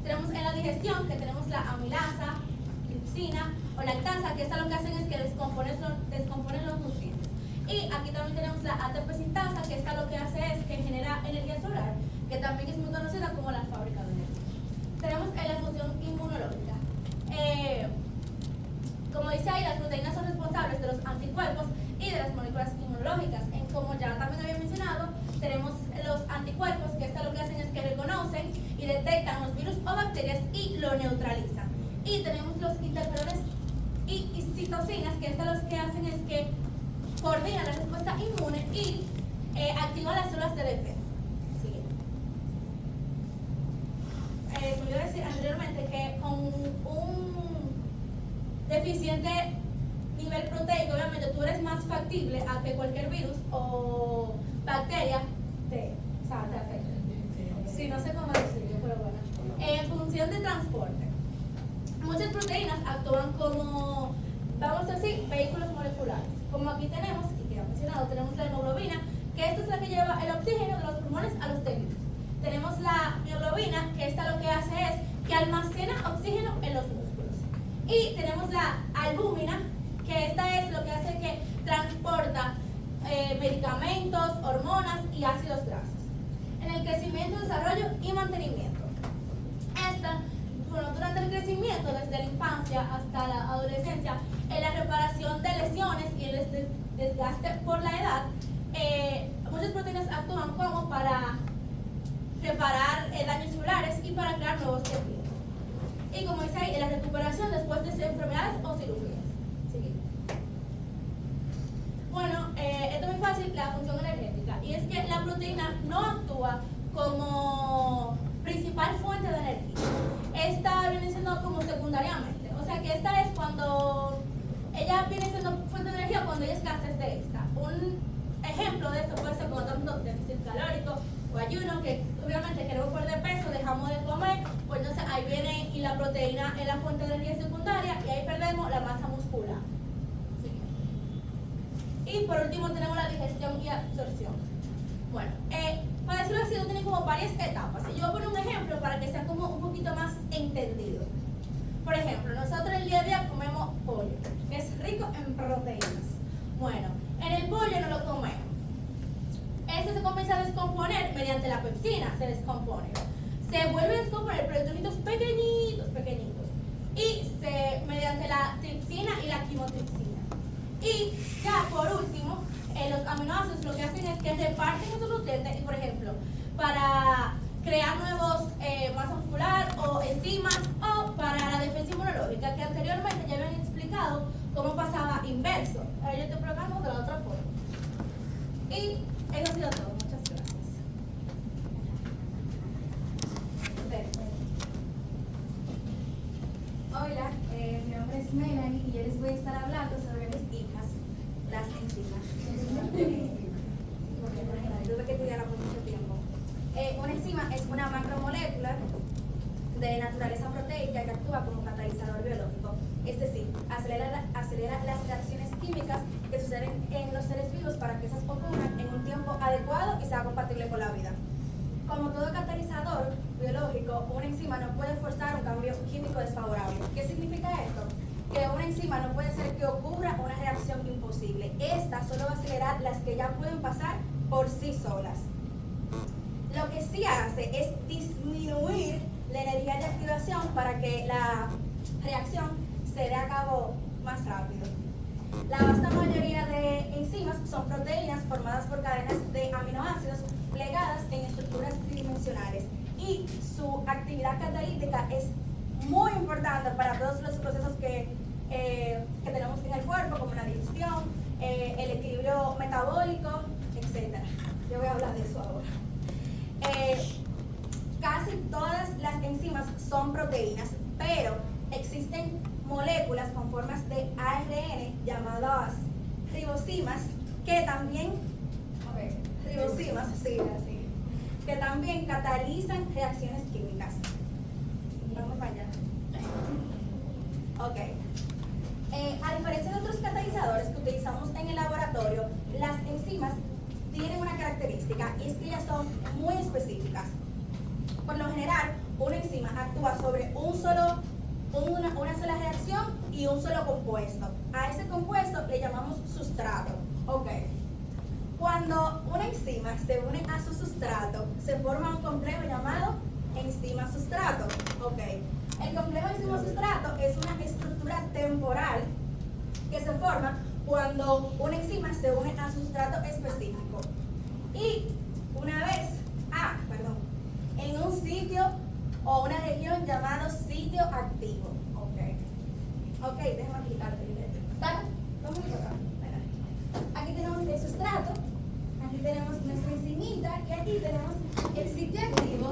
tenemos en la digestión, que tenemos la amilasa, tripsina o lactasa, que esta lo que hacen es que descomponen los nutrientes. Y aquí también tenemos la ATP sintasa, que esta lo que hace es que genera energía solar, que también es muy conocida como la fábrica de energía. Tenemos en la función inmunológica. Como dice ahí, las proteínas son responsables de los anticuerpos y de las moléculas inmunológicas. Como ya también había mencionado, tenemos los anticuerpos, que esto lo que hacen es que reconocen y detectan los virus o bacterias y lo neutralizan. Y tenemos los interferones y citocinas, que esto lo que hacen es que coordinan la respuesta inmune y activan las células de defensa. Me iba a decir anteriormente que con un deficiente nivel proteico, obviamente tú eres más factible a que cualquier virus o bacteria te afecte. Sí, no sé cómo decirlo, pero bueno. En función de transporte, muchas proteínas actúan como, vamos a decir, vehículos moleculares. Como aquí tenemos, y que ya mencionado, tenemos la hemoglobina, que esta es la que lleva el oxígeno de los pulmones a los tejidos. Tenemos la mioglobina, que esta lo que hace es que almacena oxígeno en los músculos. Y tenemos la albúmina, que esta es lo que hace que transporta medicamentos, hormonas y ácidos grasos. En el crecimiento, desarrollo y mantenimiento. Durante el crecimiento, desde la infancia hasta la adolescencia, en la reparación de lesiones y el desgaste por la edad, muchas proteínas actúan como para reparar daños celulares y para crear nuevos tejidos. Y como dice ahí, en la recuperación después de enfermedades o cirugías. Sí. Bueno, esto es muy fácil, la función energética. Y es que la proteína no actúa como principal fuente de energía. Esta viene siendo como secundariamente. O sea que esta es cuando ella viene siendo fuente de energía cuando hay escasez de esta. Un ejemplo de esto puede ser cuando tenemos déficit calórico o ayuno, que obviamente queremos perder peso, dejamos de comer, pues entonces ahí viene y la proteína es la fuente de energía secundaria y ahí perdemos la masa muscular. Sí. Y por último tenemos la digestión y absorción. Bueno, para decirlo así, tiene como varias etapas. Y yo voy a poner un ejemplo para que sea como un poquito más entendido. Por ejemplo, nosotros el día a día comemos pollo, que es rico en proteínas. Bueno, en el pollo no lo comemos. Este se comienza a descomponer mediante la pepsina, se descompone. Se vuelve a descomponer, pero en trocitos pequeñitos. Y mediante la tripsina y la quimotripsina. Y ya por último, los aminoácidos lo que hacen es que reparten esos nutrientes y, por ejemplo, para crear nuevos masa muscular o enzimas o para la defensa inmunológica, que anteriormente ya habían explicado cómo pasaba inverso. Ahora yo estoy probando de la otra forma. Y eso ha sido todo. Muchas gracias. Hola, mi nombre es Melanie y yo les voy a estar hablando sobre mis hijas, las enzimas. Porque tuve que estudiarla por mucho tiempo. Una enzima es una macromolécula de naturaleza proteica que actúa como catalizador biológico, es decir, acelera las reacciones químicas que suceden en los seres vivos para que esas ocurran en un tiempo adecuado y sea compatible con la vida. Como todo catalizador biológico, una enzima no puede forzar un cambio químico desfavorable. ¿Qué significa esto? Que una enzima no puede ser que ocurra una reacción imposible. Esta solo va a acelerar las que ya pueden pasar por sí solas. Lo que sí hace es disminuir la energía de activación para que la reacción se dé a cabo más rápido. La vasta mayoría de enzimas son proteínas formadas por cadenas de aminoácidos plegadas en estructuras tridimensionales y su actividad catalítica es muy importante para todos los procesos que tenemos en el cuerpo, como la digestión, el equilibrio metabólico, etc. Yo voy a hablar de eso ahora. Casi todas las enzimas son proteínas, pero existen moléculas con formas de ARN llamadas ribosimas que también que también catalizan reacciones químicas. Vamos para allá. Ok. A diferencia de otros catalizadores que utilizamos en el laboratorio, las enzimas tienen una característica y es que ellas son muy específicas. Por lo general, una enzima actúa sobre una sola reacción y un solo compuesto. A ese compuesto le llamamos sustrato. Ok. Cuando una enzima se une a su sustrato, se forma un complejo llamado enzima-sustrato. Ok. El complejo enzima-sustrato es una estructura temporal que se forma cuando una enzima se une a su sustrato específico. Y una vez, en un sitio o una región llamado sitio activo. Ok, déjame explicarte. Vamos acá. Aquí tenemos el sustrato, aquí tenemos nuestra enzimita y aquí tenemos el sitio activo.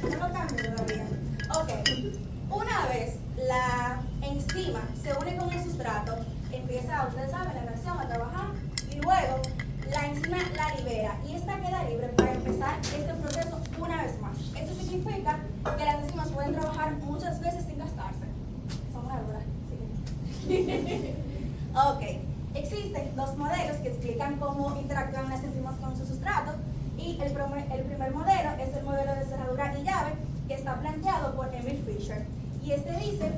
No lo cambio todavía. Ok, una vez la enzima se une con el sustrato, empieza, ustedes saben, la reacción a trabajar y luego la enzima la libera y esta queda libre para empezar este proceso una vez más. Esto significa que las enzimas pueden trabajar muchas veces sin gastarse. Son árboles, sí. Ok, existen dos modelos que explican cómo interactúan las enzimas con su sustrato y el primer modelo es el modelo de cerradura y llave que está planteado por Emil Fischer. Y este dice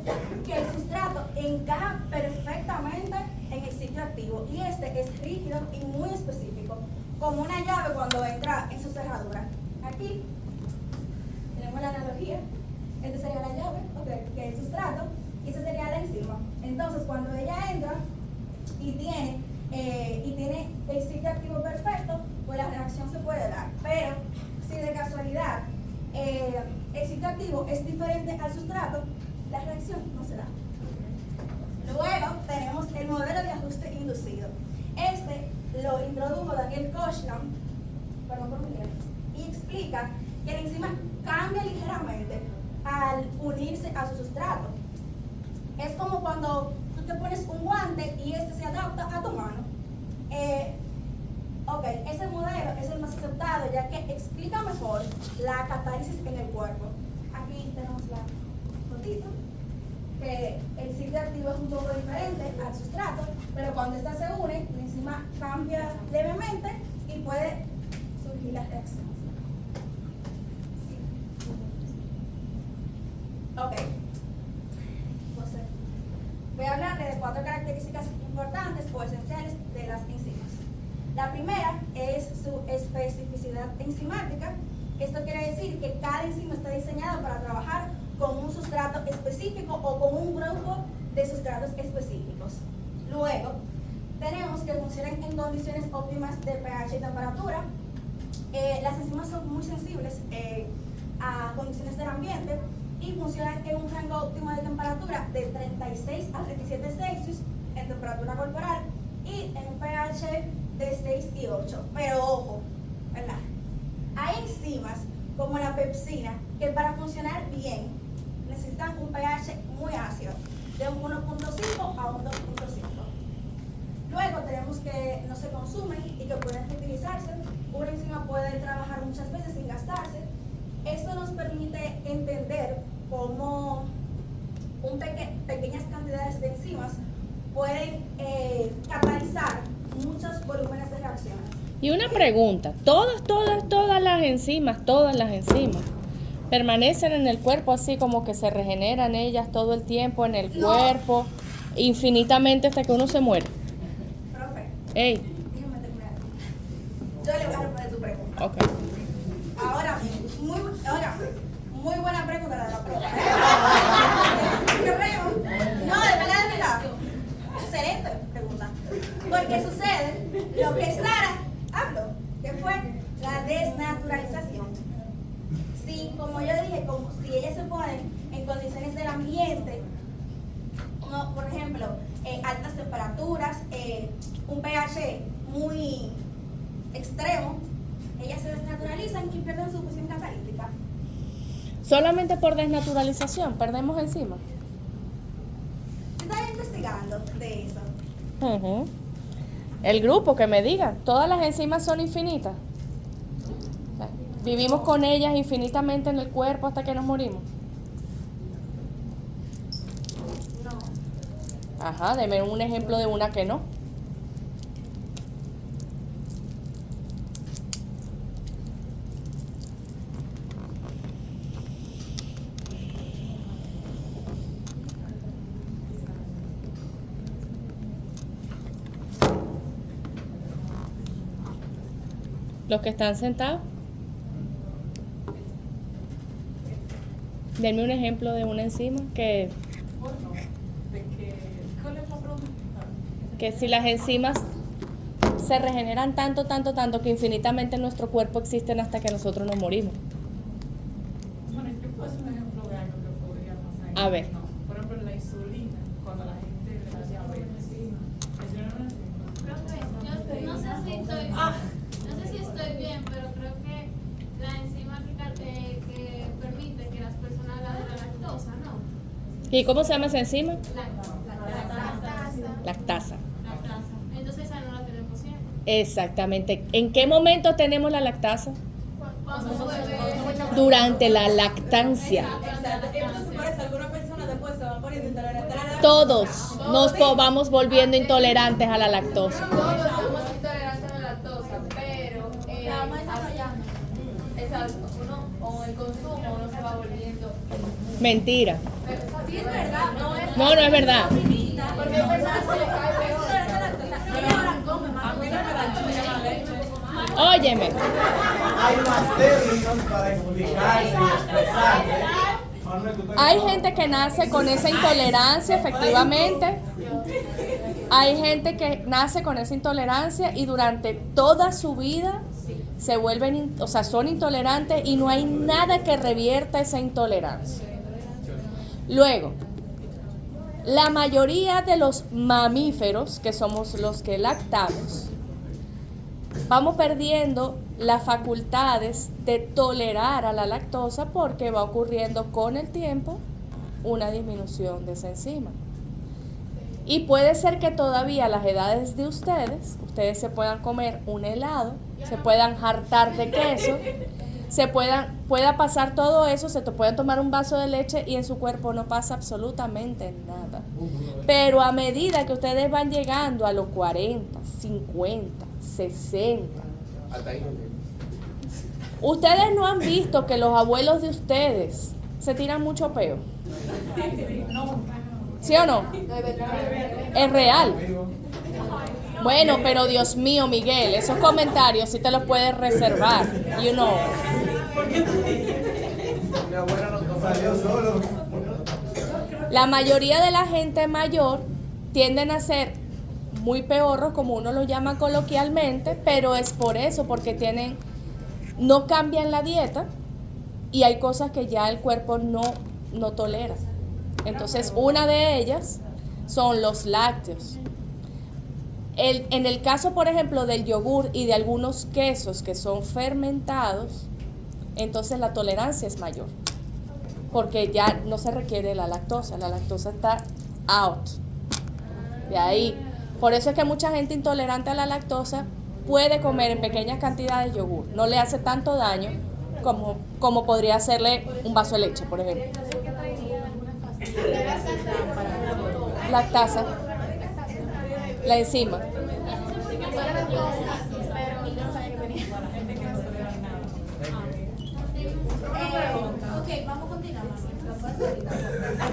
que el sustrato encaja perfectamente en el sitio activo y este es rígido y muy específico, como una llave cuando entra en su cerradura. Aquí tenemos la analogía, esta sería la llave, que es el sustrato, y esta sería la enzima. Entonces, cuando ella entra y tiene el sitio activo perfecto, pues la reacción se puede dar. Pero si de casualidad el sitio activo es diferente al sustrato, la reacción no se da. Luego tenemos el modelo de ajuste inducido. Este lo introdujo Daniel Koshland, y explica que la enzima cambia ligeramente al unirse a su sustrato. Es como cuando tú te pones un guante y este se adapta a tu mano. Ese modelo es el más aceptado ya que explica mejor la catálisis en el cuerpo. Aquí tenemos la fotito, que el sitio activo es un poco diferente al sustrato, pero cuando esta se une, la enzima cambia levemente y puede surgir la reacción. Entonces, voy a hablar de 4 características importantes o esenciales de las enzimas. La primera es su especificidad enzimática. Esto quiere decir que cada enzima está diseñada para trabajar con un sustrato específico o con un grupo de sustratos específicos. Luego, tenemos que funcionan en condiciones óptimas de pH y temperatura. Las enzimas son muy sensibles a condiciones del ambiente y funcionan en un rango óptimo de temperatura de 36 a 37 Celsius en temperatura corporal y en un pH de 6 y 8. Pero ojo, ¿verdad? Hay enzimas como la pepsina que para funcionar bien necesitan un pH muy ácido, de un 1.5 a un 2.5. Luego tenemos que no se consumen y que pueden reutilizarse. Una enzima puede trabajar muchas veces sin gastarse. Esto nos permite entender cómo pequeñas cantidades de enzimas pueden catalizar muchos volúmenes de reacciones. Y una pregunta, todas las enzimas permanecen en el cuerpo así como que se regeneran ellas todo el tiempo en el cuerpo, infinitamente hasta que uno se muere. Profe, Ey. déjame terminar. Yo le voy a responder tu pregunta. Ok. Ahora, muy buena pregunta la profe. No, de verdad. temperaturas, un pH muy extremo, ellas se desnaturalizan y pierden su función catalítica. Solamente por desnaturalización perdemos enzimas. Yo estaba investigando de eso. Ujú. El grupo que me diga, todas las enzimas son infinitas. O sea, vivimos con ellas infinitamente en el cuerpo hasta que nos morimos. No. Ajá, deme un ejemplo de una que no. Los que están sentados. Denme un ejemplo de una enzima que si las enzimas se regeneran tanto que infinitamente en nuestro cuerpo existen hasta que nosotros nos morimos. Bueno, yo puedo hacer un ejemplo de algo que podría pasar. A ver. No, por ejemplo, la insulina, cuando la gente le da diabetes, No sé si estoy bien, pero creo que la enzima que permite que las personas hagan la lactosa, ¿no? ¿Y cómo se llama esa enzima? Lactasa. Lactasa. Entonces esa no la tenemos siempre. Exactamente. ¿En qué momento tenemos la lactasa? Cuando su bebé- Durante la lactancia. Exacto. Entonces, por eso algunas personas después se van poniendo intolerantes a la Todos vamos volviendo intolerantes a la lactosa. Todos somos intolerantes a la lactosa, pero exacto, uno con el consumo uno se va volviendo. Mentira. Sí, es verdad, no es. No, no es verdad. Porque hay personas que le cae peor. a mí no me la chucha la leche. Óyeme. Hay más términos para explicarse y expresarse. Hay gente que nace con esa intolerancia, efectivamente. Hay gente que nace con esa intolerancia y durante toda su vida se vuelven, son intolerantes y no hay nada que revierta esa intolerancia. Luego, la mayoría de los mamíferos, que somos los que lactamos, vamos perdiendo las facultades de tolerar a la lactosa porque va ocurriendo con el tiempo una disminución de esa enzima. Y puede ser que todavía a las edades de ustedes se puedan comer un helado, se puedan hartar de queso, pueda pasar todo eso, se te pueden tomar un vaso de leche y en su cuerpo no pasa absolutamente nada. Pero a medida que ustedes van llegando a los 40, 50, 60, Hasta ahí no llego. ustedes no han visto que los abuelos de ustedes se tiran mucho peo. ¿Sí o no? Es real. Bueno, pero Dios mío, Miguel, esos comentarios sí te los puedes reservar. You know. Mi abuela no Salió solo. La mayoría de la gente mayor tienden a ser muy peorros, como uno lo llama coloquialmente, pero es por eso, porque no cambian la dieta y hay cosas que ya el cuerpo no tolera. Entonces, una de ellas son los lácteos. En el caso, por ejemplo, del yogur y de algunos quesos que son fermentados, entonces la tolerancia es mayor, porque ya no se requiere la lactosa está out. De ahí, por eso es que mucha gente intolerante a la lactosa puede comer en pequeñas cantidades yogur, no le hace tanto daño como podría hacerle un vaso de leche, por ejemplo. Lactasa, la enzima. Ok, vamos a continuar.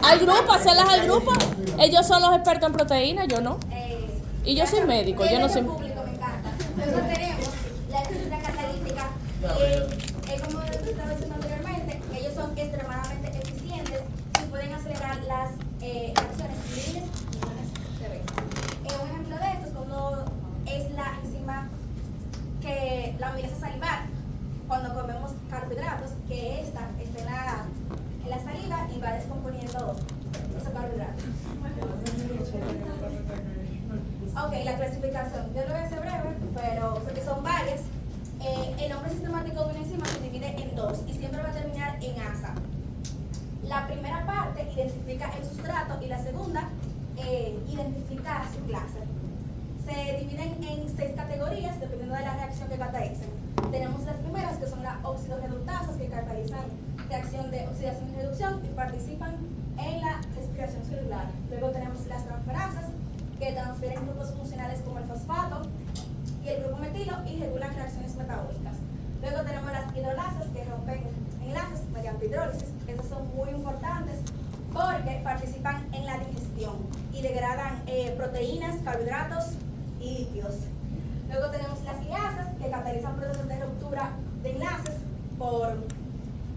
Al grupo, hacerlas al grupo. Ellos son los expertos en proteínas, yo no. Y yo soy médico, yo no soy. Público, me encanta. Luego tenemos la electricidad catalítica. Como les estaba diciendo anteriormente, ellos son extremadamente eficientes y pueden acelerar las reacciones miles y millones de veces. Un ejemplo de esto es cuando es la enzima que la empieza a salivar cuando comemos carbohidratos, que esta está en la saliva y va descomponiendo esos carbohidratos. Ok, la clasificación. Yo lo voy a hacer breve, pero porque son varias. El nombre sistemático de una enzima se divide en dos y siempre va a terminar en asa. La primera parte identifica el sustrato y la segunda identifica su clase. Se dividen en 6 categorías dependiendo de la reacción que catalicen. Tenemos las primeras que son las oxidorreductasas que catalizan reacción de oxidación y reducción y participan en la respiración celular. Luego tenemos las transferasas que transfieren grupos funcionales como el fosfato y el grupo metilo y regulan reacciones metabólicas. Luego tenemos las hidrolasas que rompen enlaces mediante hidrólisis. Esas son muy importantes porque participan en la digestión y degradan proteínas, carbohidratos y lípidos. Luego tenemos las liasas que catalizan procesos de ruptura de enlaces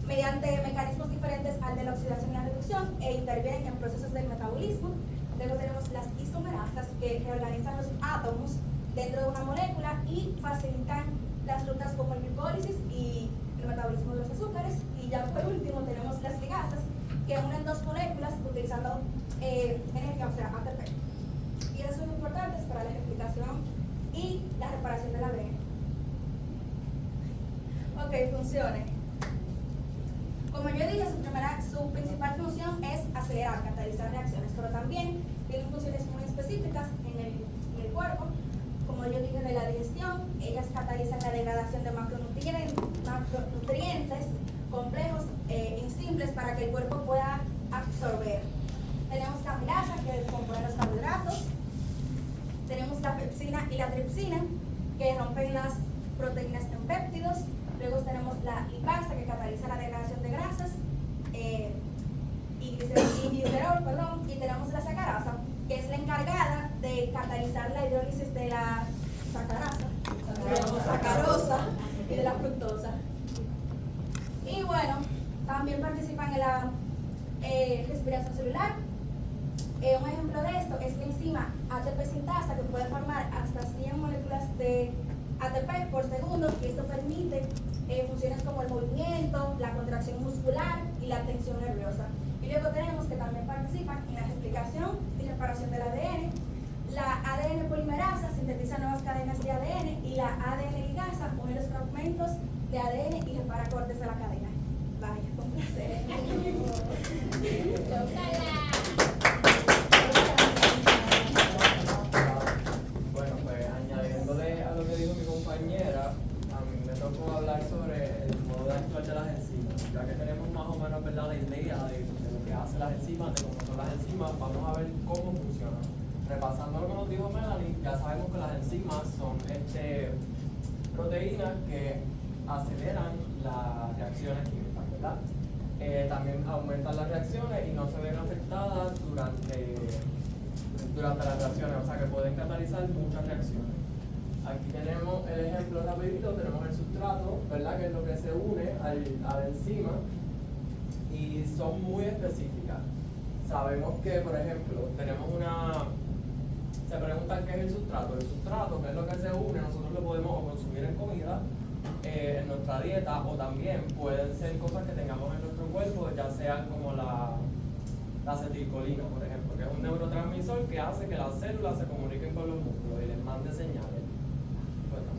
mediante mecanismos diferentes al de la oxidación y la reducción e intervienen en procesos del metabolismo. Luego tenemos las isomerasas que reorganizan los átomos dentro de una molécula y facilitan las rutas como el glicólisis y el metabolismo de los azúcares. Y ya por último tenemos las ligasas que unen dos moléculas utilizando energía, o sea, ATP. Y esas son importantes para la replicación y la reparación del ADN. Ok, funciones. Como yo dije, su principal función es acelerar, catalizar reacciones, pero también tienen funciones muy específicas en el cuerpo. Como yo dije, de la digestión, ellas catalizan la degradación de macronutrientes complejos en simples para que el cuerpo pueda absorber. Tenemos la amilasa que descompone los carbohidratos. Tenemos la pepsina y la tripsina que rompen las proteínas en péptidos. Luego tenemos la lipasa que cataliza la degradación de grasas y glicerol, y tenemos la sacarasa que es la encargada de catalizar la hidrólisis de la sacarosa y de la fructosa. Y bueno, también participan en la respiración celular. Un ejemplo de esto es la enzima ATP sintasa que puede formar hasta 100 moléculas de ATP por segundo y esto permite funciones como el movimiento, la contracción muscular y la tensión nerviosa. Y luego tenemos que también participan en la replicación y reparación del ADN. La ADN polimerasa sintetiza nuevas cadenas de ADN y la ADN ligasa une los fragmentos de ADN y repara cortes de la cadena. Vaya, fue un placer. Bueno, pues añadiéndole a lo que dijo mi compañera, a mí me tocó hablar sobre el modo de actuar de las enzimas. Ya que tenemos más o menos, ¿verdad?, la idea de lo que hacen las enzimas, de cómo son las enzimas, vamos a ver cómo funcionan. Repasando lo que nos dijo Melanie, ya sabemos que las enzimas son proteínas que aceleran las reacciones químicas, ¿verdad? También aumentan las reacciones y no se ven afectadas durante las reacciones, o sea que pueden catalizar muchas reacciones. Aquí tenemos el ejemplo rapidito, tenemos el sustrato, ¿verdad?, que es lo que se une a la enzima y son muy específicas. Sabemos que, por ejemplo, se preguntan qué es el sustrato. El sustrato, que es lo que se une, nosotros lo podemos consumir en comida, en nuestra dieta, o también pueden ser cosas que tengamos en nuestro cuerpo, ya sean como la acetilcolina, por ejemplo, que es un neurotransmisor que hace que las células se comuniquen con los músculos y les mande señales. Bueno.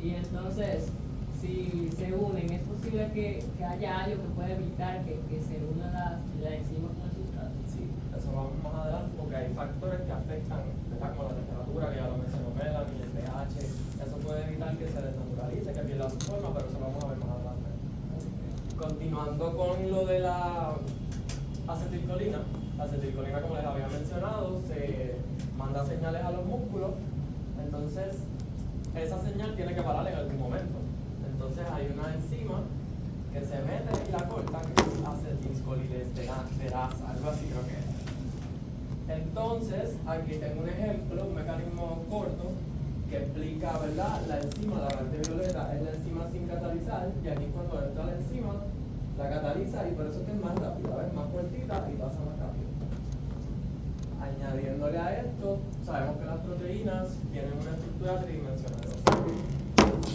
Y entonces, si se unen, ¿es posible que haya algo que pueda evitar que se unan la enzima con el sustrato? Sí, eso vamos más adelante porque hay factores que afectan, ¿verdad?, como la temperatura, que ya lo mencionó Melanie, el pH. Eso puede evitar que se desnaturalice, que pierda su forma, pero eso lo vamos a ver más adelante. Continuando con lo de la acetilcolina. La acetilcolina, como les había mencionado, se manda señales a los músculos, entonces esa señal tiene que parar en algún momento. Entonces hay una enzima que se mete y la corta, que es acetilcolinesterasa, algo así creo que es. Entonces, aquí tengo un ejemplo, un mecanismo corto que explica, ¿verdad?, la enzima, la parte violeta es la enzima sin catalizar, y aquí cuando entra la enzima, la cataliza y por eso es que es más rápida, ¿ves? Más cortita y pasa más rápido. Añadiéndole a esto, sabemos que las proteínas tienen una estructura tridimensional.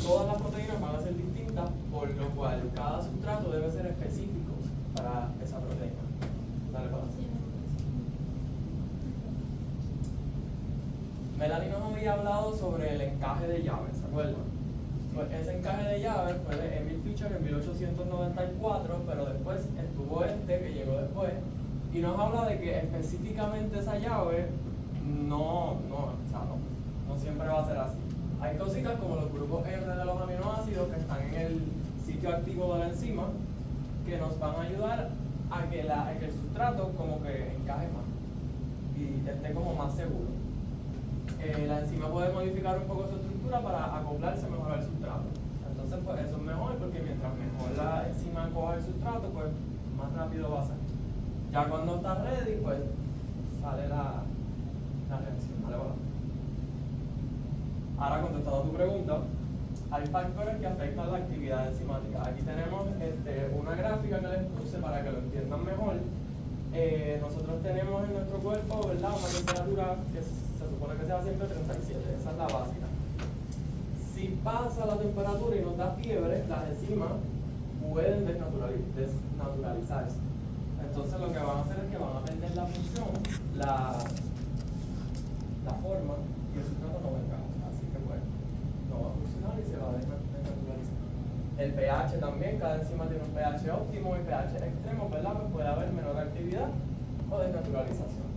Todas las proteínas van a ser distintas, por lo cual cada sustrato debe ser específico para esa proteína. Dale para adelante. Melanie nos había hablado sobre el encaje de llaves, ¿se acuerdan? Pues ese encaje de llaves fue de Emil Fischer en 1894, pero después estuvo que llegó después, y nos habla de que específicamente esa llave no siempre va a ser así. Hay cositas como los grupos R de los aminoácidos que están en el sitio activo de la enzima que nos van a ayudar a que el sustrato como que encaje más y esté como más seguro. La enzima puede modificar un poco su estructura para acoplarse mejor al sustrato. Entonces pues eso es mejor porque mientras mejor la enzima coja el sustrato, pues más rápido va a ser. Ya cuando está ready, pues sale la reacción. Vale, voilà. Ahora, contestando a tu pregunta, hay factores que afectan la actividad enzimática. Aquí tenemos una gráfica que les puse para que lo entiendan mejor. Nosotros tenemos en nuestro cuerpo, ¿verdad?, una temperatura que se supone que sea siempre 37, esa es la básica. Si pasa la temperatura y nos da fiebre, las enzimas pueden desnaturalizarse. Entonces lo que van a hacer es que van a perder la función, la forma, y el sustrato no va a encajar. Así que pues no va a funcionar y se va a desnaturalizar. El pH también, cada enzima tiene un pH óptimo y pH extremo, ¿verdad? Pues puede haber menor actividad o desnaturalización.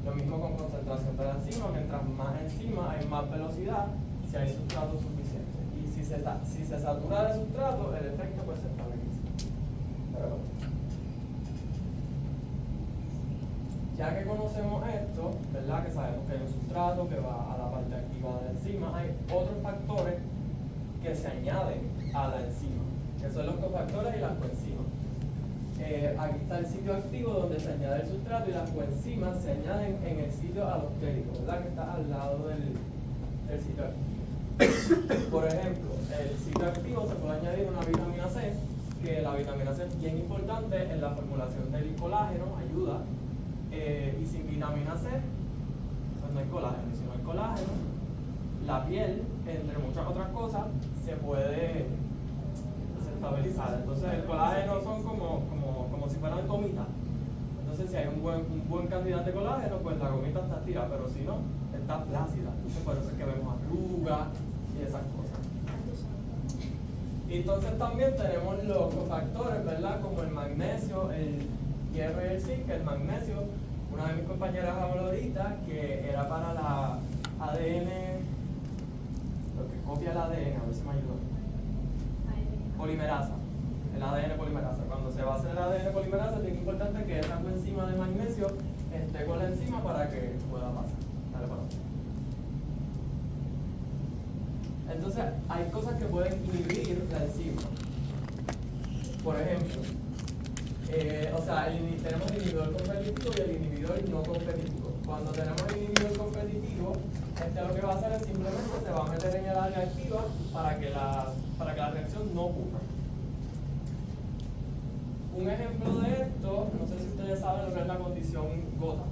Lo mismo con concentración de la enzima, mientras más enzima hay más velocidad si hay sustrato suficiente. Y si se satura de sustrato, el efecto pues se estabiliza. Pero bueno. Ya que conocemos esto, ¿verdad? Que sabemos que hay un sustrato que va a la parte activa de la enzima, hay otros factores que se añaden a la enzima, que son los cofactores y las coenzimas. Aquí está el sitio activo donde se añade el sustrato y las coenzimas se añaden en el sitio alostérico, ¿verdad? Que está al lado del sitio activo. Por ejemplo, el sitio activo se puede añadir una vitamina C, que la vitamina C es bien importante en la formulación del colágeno, ayuda. Y sin vitamina C, pues no hay colágeno. Y si no hay colágeno, la piel, entre muchas otras cosas, se puede desestabilizar. Entonces el colágeno son como si fueran gomitas. Entonces si hay un buen cantidad de colágeno, pues la gomita está estirada, pero si no, está flácida. Entonces por eso es que vemos arrugas y esas cosas. Y entonces también tenemos los cofactores, ¿verdad? Como el magnesio, el hierro y el zinc. El magnesio, una de mis compañeras habló ahorita que era para la ADN, lo que copia el ADN, a ver si me ayudó. Polimerasa, el ADN polimerasa. Cuando se va a hacer el ADN polimerasa, es bien importante que esa coenzima de magnesio esté con la enzima para que pueda pasar. Dale para atrás. Entonces, hay cosas que pueden inhibir la enzima. Por ejemplo, tenemos el inhibidor competitivo y el inhibidor no competitivo. Cuando tenemos el inhibidor competitivo, lo que va a hacer es simplemente se va a meter en el área activa para que la reacción no ocurra. Un ejemplo de esto, no sé si ustedes saben lo que es la condición gota.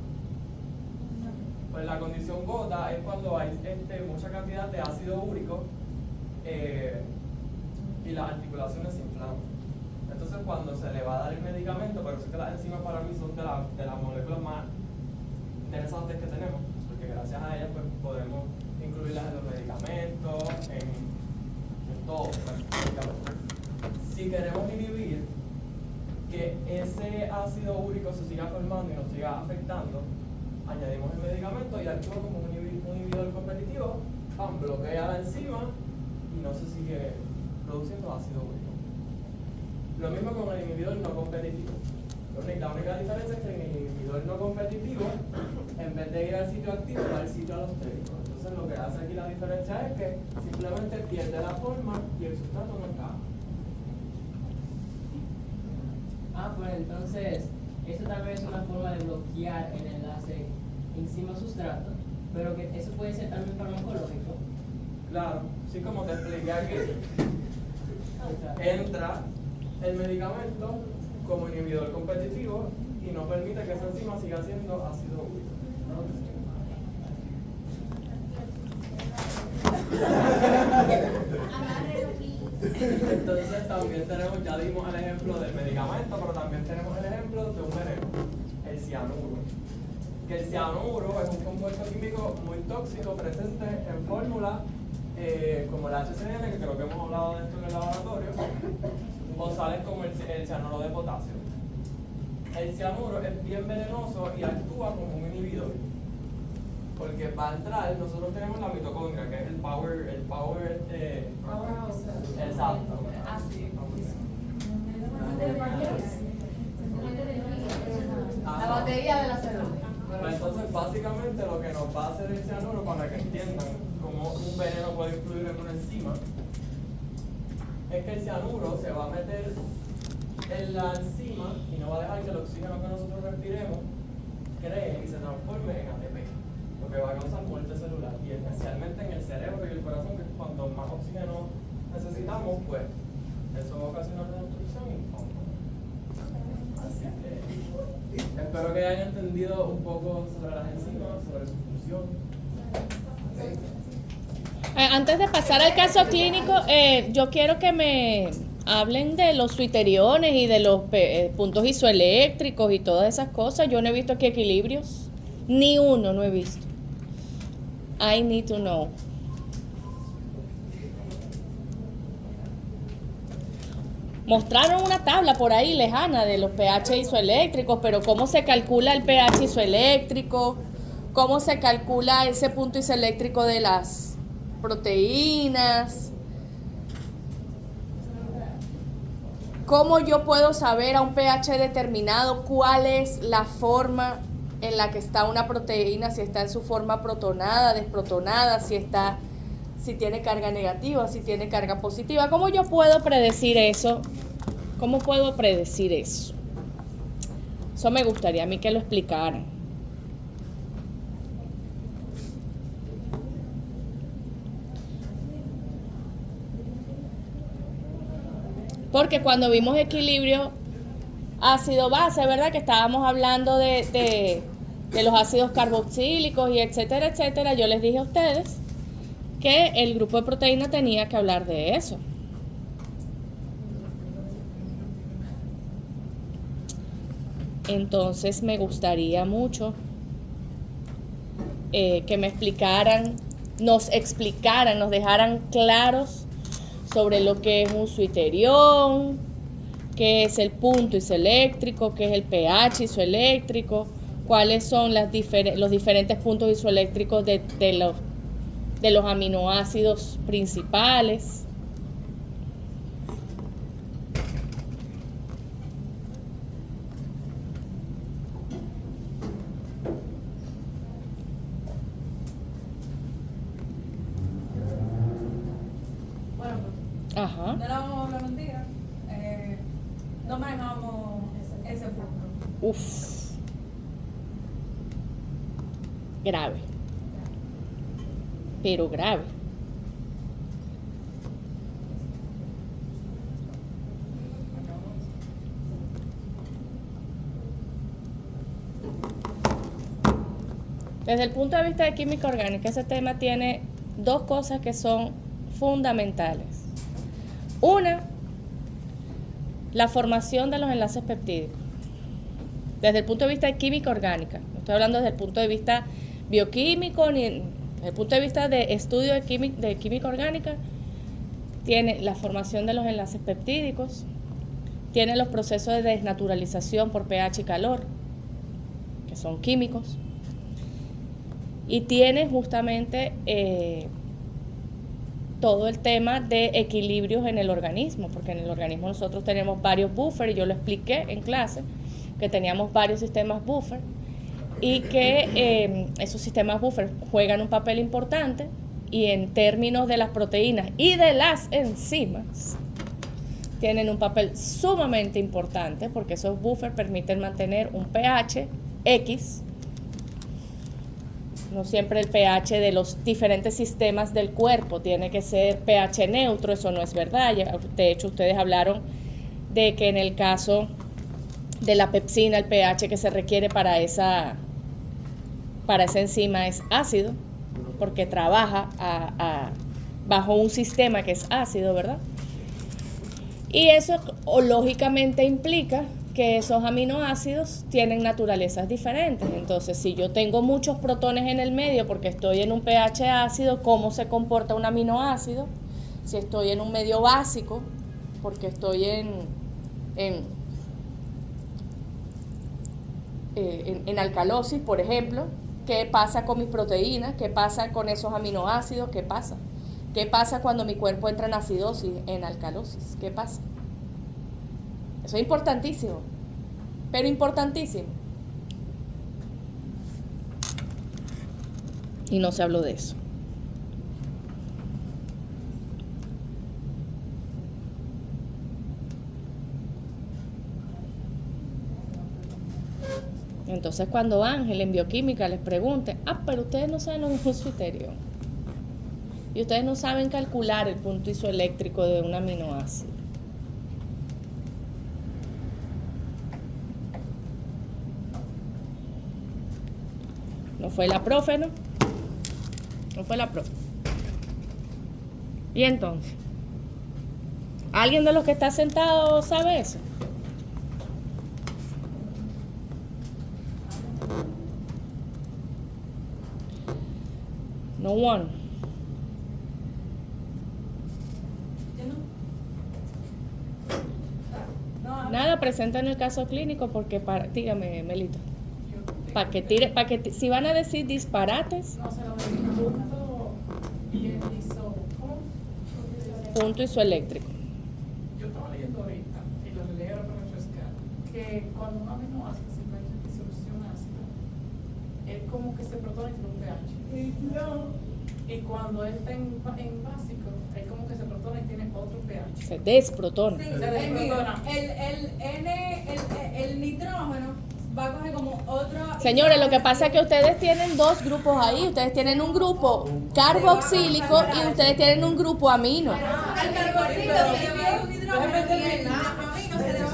Pues la condición gota es cuando hay mucha cantidad de ácido úrico y las articulaciones se inflaman. Entonces cuando se le va a dar el medicamento, por eso es que las enzimas para mí son de las moléculas más interesantes que tenemos, porque gracias a ellas pues, podemos incluirlas en los medicamentos, en todo, prácticamente. Si queremos inhibir que ese ácido úrico se siga formando y nos siga afectando, añadimos el medicamento y actúa como un inhibidor competitivo, bloquea la enzima y no se sigue produciendo ácido úrico. Lo mismo con el inhibidor no competitivo. La única diferencia es que en el inhibidor no competitivo, en vez de ir al sitio activo, va al sitio alostérico. Entonces lo que hace aquí la diferencia es que simplemente pierde la forma y el sustrato no encaja. Pues entonces, eso también es una forma de bloquear el enlace enzima-sustrato, pero que eso puede ser también farmacológico. Claro, sí, como te expliqué aquí, entra el medicamento como inhibidor competitivo y no permite que esa enzima siga siendo ácido úrico. Entonces también tenemos, ya dimos el ejemplo del medicamento, pero también tenemos el ejemplo de un veneno, el cianuro. que el cianuro es un compuesto químico muy tóxico presente en fórmulas como el HCN, que creo que hemos hablado de esto en el laboratorio, o sales como el cianuro de potasio. El cianuro es bien venenoso y actúa como un inhibidor. Porque para entrar, nosotros tenemos la mitocondria, que es el power exacto. La batería de la célula. Pues entonces, básicamente, lo que nos va a hacer el cianuro, para que entiendan cómo un veneno puede influir en una enzima, es que el cianuro se va a meter en la enzima y no va a dejar que el oxígeno que nosotros respiremos cree y se transforme en ATP, lo que va a causar muerte celular, y especialmente en el cerebro y el corazón, que es cuando más oxígeno necesitamos, pues eso va a ocasionar una destrucción y así que espero que hayan entendido un poco sobre las enzimas, sobre su función. Antes de pasar al caso clínico, yo quiero que me hablen de los suiteriones y de los puntos isoeléctricos y todas esas cosas. Yo no he visto aquí equilibrios. Ni uno no he visto. I need to know. Mostraron una tabla por ahí lejana de los pH isoeléctricos, pero ¿cómo se calcula el pH isoeléctrico? ¿Cómo se calcula ese punto isoeléctrico de las proteínas? ¿Cómo yo puedo saber a un pH determinado cuál es la forma en la que está una proteína, si está en su forma protonada, desprotonada, si tiene carga negativa, si tiene carga positiva? ¿Cómo yo puedo predecir eso? ¿Cómo puedo predecir eso? Eso me gustaría a mí que lo explicaran. Porque cuando vimos equilibrio ácido-base, ¿verdad? Que estábamos hablando de los ácidos carboxílicos y etcétera, etcétera, yo les dije a ustedes que el grupo de proteína tenía que hablar de eso. Entonces me gustaría mucho que me explicaran, nos dejaran claros sobre lo que es un suiterión, qué es el punto isoeléctrico, qué es el pH isoeléctrico, cuáles son los diferentes puntos isoeléctricos de los aminoácidos principales. Bueno, Ajá. no le vamos a hablar mentira. No manejamos ese punto. Uf. Grave. Pero grave. Desde el punto de vista de química orgánica, ese tema tiene dos cosas que son fundamentales. Una, la formación de los enlaces peptídicos. Desde el punto de vista de química orgánica, no estoy hablando desde el punto de vista bioquímico, ni desde el punto de vista de estudio de química orgánica, tiene la formación de los enlaces peptídicos, tiene los procesos de desnaturalización por pH y calor, que son químicos, y tiene justamente todo el tema de equilibrios en el organismo, porque en el organismo nosotros tenemos varios buffers, y yo lo expliqué en clase, que teníamos varios sistemas buffer, y que esos sistemas buffer juegan un papel importante, y en términos de las proteínas y de las enzimas, tienen un papel sumamente importante, porque esos buffers permiten mantener un pH X. No siempre el pH de los diferentes sistemas del cuerpo tiene que ser pH neutro, eso no es verdad. De hecho, ustedes hablaron de que en el caso de la pepsina, el pH que se requiere para esa enzima es ácido, porque trabaja bajo un sistema que es ácido, ¿verdad? Y eso lógicamente implica que esos aminoácidos tienen naturalezas diferentes. Entonces, si yo tengo muchos protones en el medio porque estoy en un pH ácido, ¿cómo se comporta un aminoácido? Si estoy en un medio básico, porque estoy en alcalosis, por ejemplo, ¿qué pasa con mis proteínas? ¿Qué pasa con esos aminoácidos? ¿Qué pasa? ¿Qué pasa cuando mi cuerpo entra en acidosis, en alcalosis? ¿Qué pasa? Eso es importantísimo, pero importantísimo. Y no se habló de eso. Entonces, cuando Ángel en bioquímica les pregunte, pero ustedes no saben lo que es un suiterión. Y ustedes no saben calcular el punto isoeléctrico de un aminoácido. No fue la profe, ¿no? No fue la profe. Y entonces, ¿alguien de los que está sentado sabe eso? No one. Nada, presenten el caso clínico porque dígame, Melita. Si van a decir disparates. No, se lo punto punto isoeléctrico. Yo estaba leyendo ahorita, y lo leí ahora para refrescar, que cuando un aminoácido se encuentra en disolución ácida, es como que se protona y tiene un pH. Y cuando está en básico, es como que se protona y tiene otro pH. Se desprotona. Sí, Se desprotona. El nitrógeno va a coger como otro. Señores, lo que pasa es que ustedes tienen dos grupos ahí. Ustedes tienen un grupo carboxílico y ustedes tienen un grupo amino. Al carboxílico se le va un hidrógeno y el amino se le va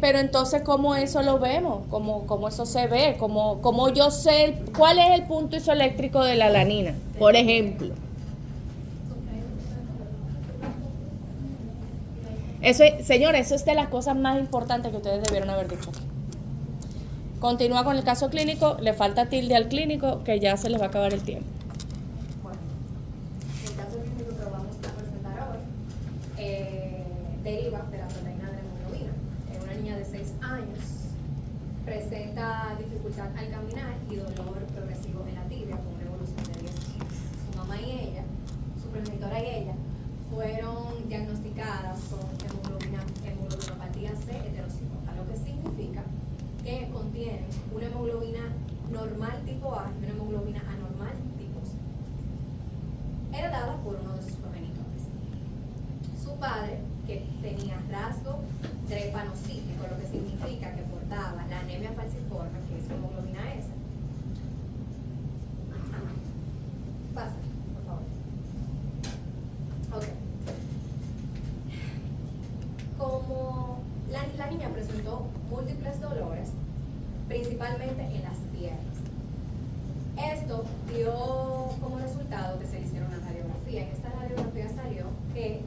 Pero entonces, ¿cómo eso lo vemos? ¿Cómo eso se ve? ¿Cómo yo sé cuál es el punto isoeléctrico de la alanina, por ejemplo? Señores, eso es de las cosas más importantes que ustedes debieron haber dicho aquí. Continúa con el caso clínico, le falta tilde al clínico, que ya se les va a acabar el tiempo. Bueno, el caso clínico que vamos a presentar hoy deriva de la proteína de la hemoglobina. Es una niña de 6 años, presenta dificultad al caminar y dolor progresivo en la tibia con una evolución de 10 años. Su mamá y ella, su progenitora y ella, fueron diagnosticadas con hemoglobinopatía C heterozigota, lo que significa que contienen una hemoglobina normal tipo A y una hemoglobina anormal tipo C, heredada por uno de sus progenitores. Su padre, que tenía rasgo drepanocítico, lo que significa que portaba la anemia falciforme, que es hemoglobina S. Pasa, por favor. Ok. Como la niña presentó múltiples dolores, principalmente en las piernas. Esto dio como resultado que se le hiciera una radiografía. En esta radiografía salió que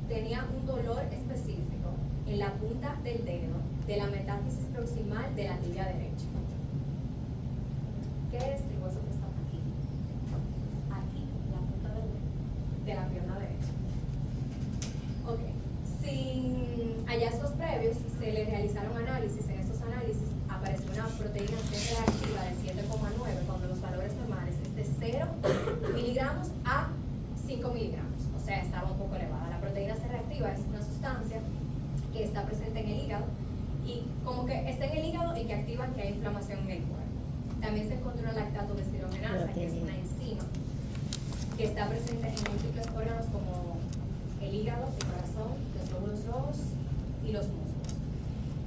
tenía un dolor específico en la punta del dedo de la metáfisis proximal de la tibia derecha. ¿Qué es el hueso que está aquí? Aquí, en la punta del dedo de la pierna derecha. Ok. Sin hallazgos previos, se le realizaron análisis. En estos análisis apareció una proteína C reactiva de 7,9 cuando los valores normales es de 0 miligramos a 5 miligramos. O sea, estaba un poco elevada. La proteína C reactiva es una sustancia que está presente en el hígado y como que está en el hígado y que activa que hay inflamación en el cuerpo. También se encontró una lactato deshidrogenasa, que es una enzima que está presente en múltiples órganos como el hígado, el corazón, los glóbulos rojos y los músculos.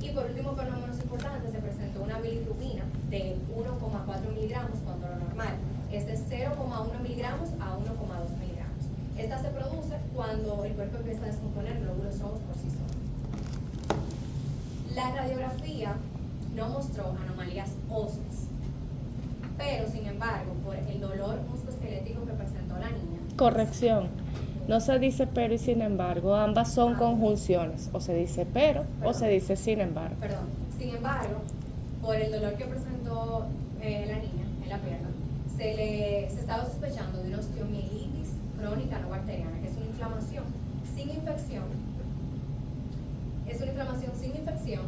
Y por último, pero no menos importante, se presentó una bilirrubina de 1,4 miligramos cuando lo normal es de 0,1 miligramos a 1,2 miligramos. Esta se produce cuando el cuerpo empieza a descomponer glóbulos rojos por sí solos. La radiografía no mostró anomalías óseas, pero sin embargo, por el dolor musculoesquelético que presentó la niña. Corrección. No se dice pero y sin embargo, ambas son conjunciones. O se dice pero o se dice sin embargo. Perdón. Sin embargo, por el dolor que presentó la niña en la pierna, se estaba sospechando de una osteomielitis crónica no bacteriana, que es una inflamación sin infección. Es una inflamación sin infección.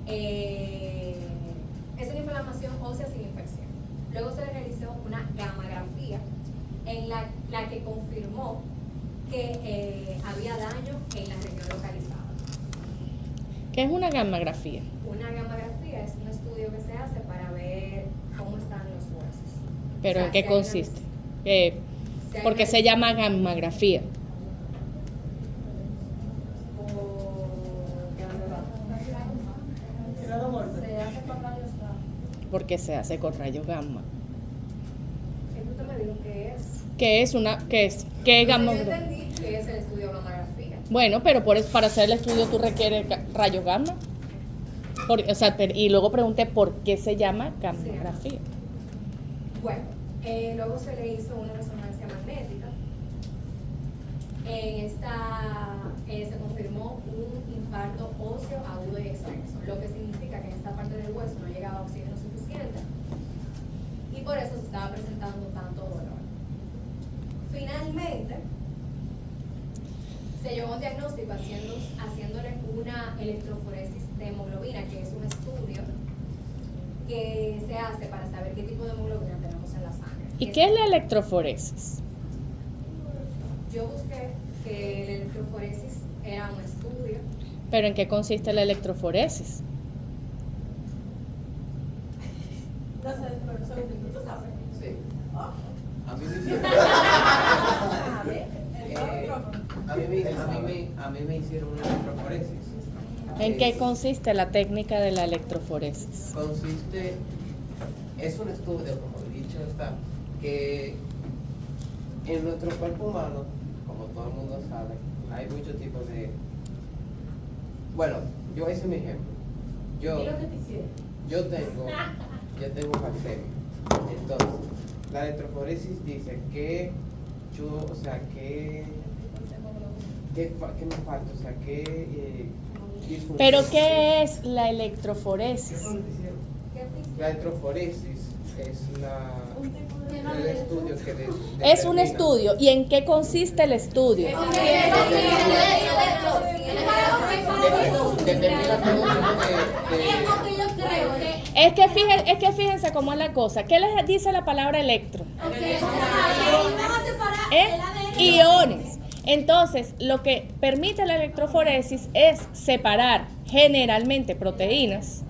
Es una inflamación ósea sin infección. Luego se le realizó una gammagrafía en la que confirmó que había daño en la región localizada. ¿Qué es una gammagrafía? Una gammagrafía es un estudio que se hace para ver cómo están los huesos. ¿Pero O sea, en qué si hay una- consiste? si hay ¿Por qué una- se llama gammagrafía? Se hace con rayos gamma. Porque se hace con rayos gamma. Usted me dijo que es. ¿Qué es ¿Qué es Yo gammagrafía? entendí que es el estudio gammagrafía. Bueno, pero para hacer el estudio tú requieres rayos gamma. Y luego pregunté por qué se llama gammagrafía. Bueno, luego se le hizo una resonancia magnética. En esta se confirmó un infarto óseo agudo y extenso, lo que significa que en esta parte del hueso no llegaba oxígeno suficiente y por eso se estaba presentando tanto dolor. Finalmente, se llevó un diagnóstico haciéndole una electroforesis de hemoglobina, que es un estudio que se hace para saber qué tipo de hemoglobina tenemos en la sangre. ¿Y qué es la electroforesis? Yo busqué que la electroforesis era un estudio. ¿Pero en qué consiste la electroforesis? No sé, pero un segundito, ¿tú sabes? Sí. Oh. A mí me hicieron, A ver, el micrófono. a mí me hicieron una electroforesis. ¿En qué consiste la técnica de la electroforesis? Consiste, es un estudio, como dicho está, que en nuestro cuerpo humano, como todo el mundo sabe, hay muchos tipos de... Bueno, yo hice mi ejemplo. Yo tengo bacterias. Entonces, la electroforesis dice que yo, o sea, ¿qué me falta? O sea, ¿qué disfunción? ¿Pero qué es la electroforesis? La electroforesis es el estudio que Es un estudio. ¿Y en qué consiste el estudio? Determina todo tipo de Es que fíjense cómo es la cosa. ¿Qué les dice la palabra electro? Iones. Entonces, lo que permite la electroforesis es separar generalmente proteínas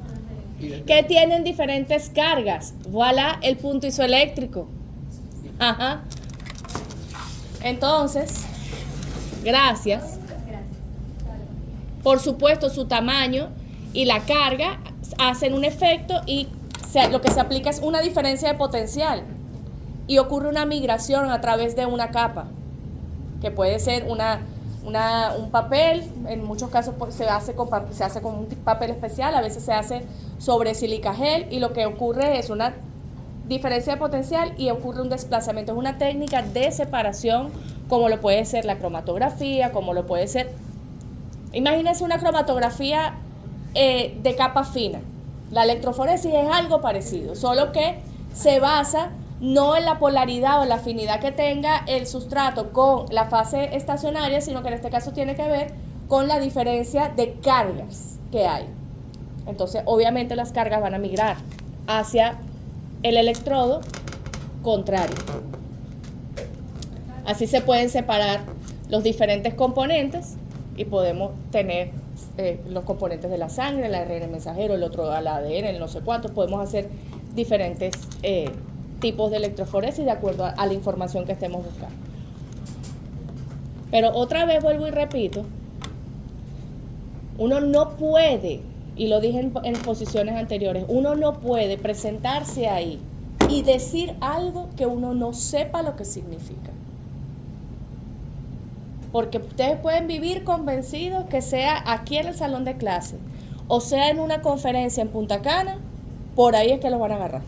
que tienen diferentes cargas. Voilà el punto isoeléctrico. Ajá. Entonces, gracias. Por supuesto, su tamaño y la carga hacen un efecto y lo que se aplica es una diferencia de potencial y ocurre una migración a través de una capa, que puede ser un papel, en muchos casos se hace con un papel especial, a veces se hace sobre silica gel y lo que ocurre es una diferencia de potencial y ocurre un desplazamiento. Es una técnica de separación, como lo puede ser la cromatografía, como lo puede ser... Imagínense una cromatografía de capa fina. La electroforesis es algo parecido, solo que se basa no en la polaridad o la afinidad que tenga el sustrato con la fase estacionaria, sino que en este caso tiene que ver con la diferencia de cargas que hay. Entonces, obviamente las cargas van a migrar hacia el electrodo contrario. Así se pueden separar los diferentes componentes y podemos tener los componentes de la sangre, el ARN mensajero, el otro el ADN, el no sé cuántos. Podemos hacer diferentes tipos de electroforesis de acuerdo a la información que estemos buscando. Pero otra vez vuelvo y repito, uno no puede, y lo dije en posiciones anteriores, uno no puede presentarse ahí y decir algo que uno no sepa lo que significa. Porque ustedes pueden vivir convencidos que sea aquí en el salón de clase o sea en una conferencia en Punta Cana, por ahí es que los van a agarrar.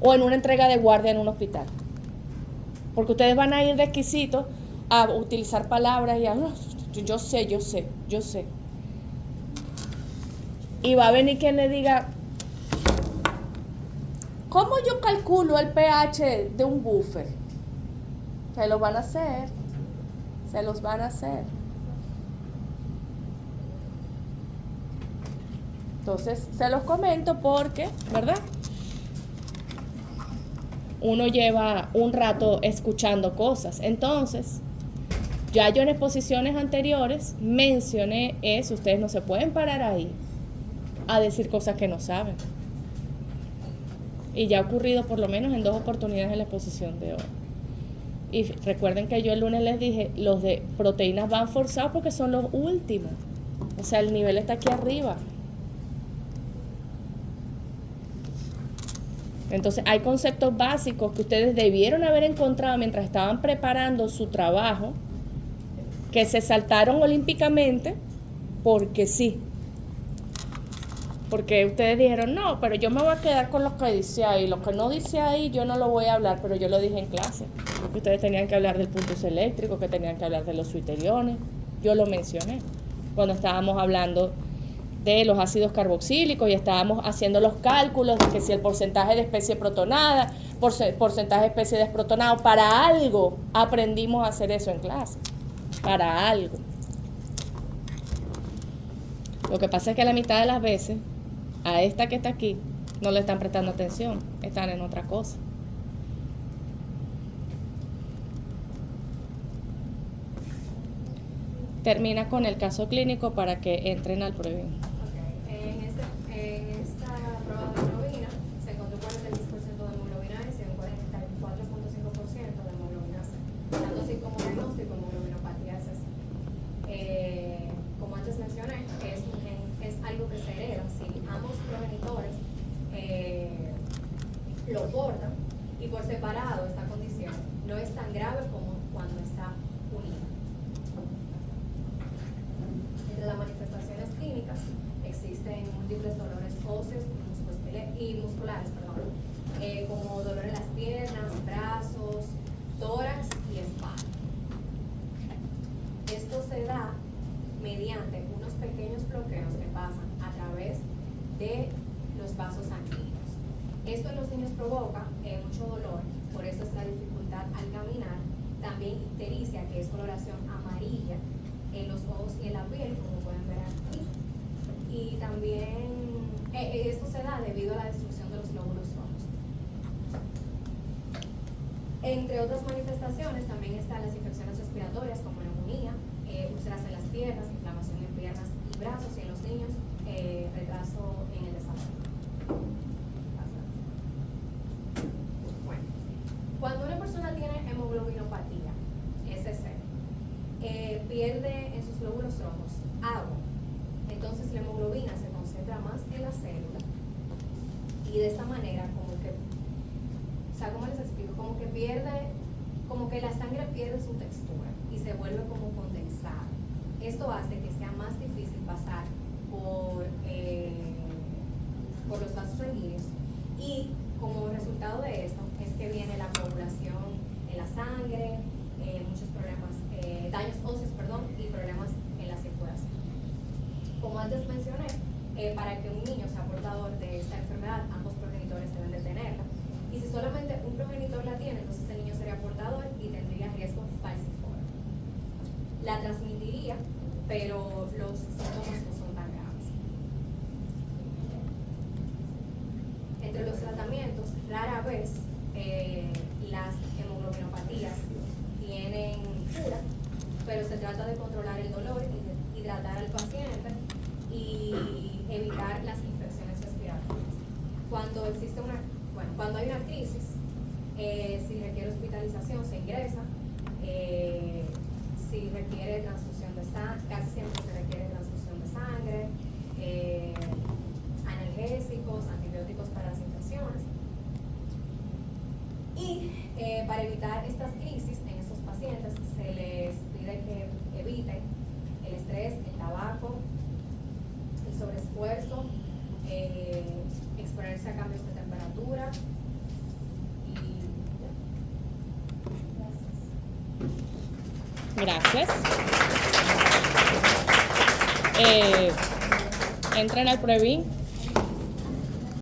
O en una entrega de guardia en un hospital. Porque ustedes van a ir de exquisitos a utilizar palabras y a, yo sé. Y va a venir quien le diga, ¿cómo yo calculo el pH de un buffer? Se los van a hacer. Entonces, se los comento porque, ¿verdad? Uno lleva un rato escuchando cosas. Entonces, ya yo en exposiciones anteriores mencioné eso. Ustedes no se pueden parar ahí a decir cosas que no saben. Y ya ha ocurrido por lo menos en 2 oportunidades en la exposición de hoy. Y recuerden que yo el lunes les dije, los de proteínas van forzados porque son los últimos. O sea, el nivel está aquí arriba. Entonces, hay conceptos básicos que ustedes debieron haber encontrado mientras estaban preparando su trabajo, que se saltaron olímpicamente porque sí. Porque ustedes dijeron, no, pero yo me voy a quedar con lo que dice ahí. Lo que no dice ahí, yo no lo voy a hablar, pero yo lo dije en clase. Que ustedes tenían que hablar del punto eléctrico, que tenían que hablar de los suiteriones. Yo lo mencioné cuando estábamos hablando de los ácidos carboxílicos y estábamos haciendo los cálculos de que si el porcentaje de especie protonada, porcentaje de especie desprotonado, para algo aprendimos a hacer eso en clase. Para algo. Lo que pasa es que la mitad de las veces, a esta que está aquí, no le están prestando atención, están en otra cosa. Termina con el caso clínico para que entren al pruebing. En esta prueba de hemoglobina se encontró 46% de hemoglobina S y un 44.5% de hemoglobina C, tanto así como diagnóstico de hemoglobinopatía S. Como antes mencioné, es algo que se hereda si ambos progenitores lo portan, y por separado esta condición no es tan grave como cuando está unida. Entre las manifestaciones clínicas existen múltiples dolores óseos y musculares, como dolor en las piernas, brazos, tórax y espalda. Esto se da mediante unos pequeños bloqueos que pasan a través de los vasos sanguíneos. Esto en los niños provoca mucho dolor, por eso es la dificultad al caminar. También ictericia, que es coloración amarilla en los ojos y en la piel, como pueden ver aquí. Y también esto se da debido a la destrucción de los glóbulos rojos. Entre otras manifestaciones también están las infecciones respiratorias como neumonía, úlceras en las piernas, inflamación en piernas y brazos, y en los niños retraso en el desarrollo. Bueno, cuando una persona tiene hemoglobinopatía, SC, pierde en sus glóbulos rojos agua, entonces la hemoglobina se concentra más en la célula y de esta manera como que, o sea, ¿cómo les explico? Como que pierde, como que la sangre pierde su textura y se vuelve como condensada. Esto hace que sea más difícil pasar por los vasos sanguíneos, y como resultado de esto es que viene la coagulación en la sangre, muchos problemas, daños óseos, y problemas en la circulación. Como antes mencioné, para que un niño sea portador de esta enfermedad, ambos progenitores deben de tenerla. Y si solamente un progenitor la tiene, entonces el niño sería portador y tendría riesgo falciforme. La transmitiría, pero los síntomas no son tan graves. Entre los tratamientos, rara vez las hemoglobinopatías tienen cura, pero se trata de controlar el dolor, hidratar al paciente y evitar las infecciones respiratorias. Cuando existe cuando hay una crisis, si requiere hospitalización se ingresa, si requiere transfusión de sangre, casi siempre se requiere transfusión de sangre, analgésicos, antibióticos para las infecciones. Y para evitar estas crisis en estos pacientes se les pide que eviten el estrés, el tabaco, el sobreesfuerzo, exponerse a cambios de temperatura y ya. Gracias. Gracias. Entren al Previn.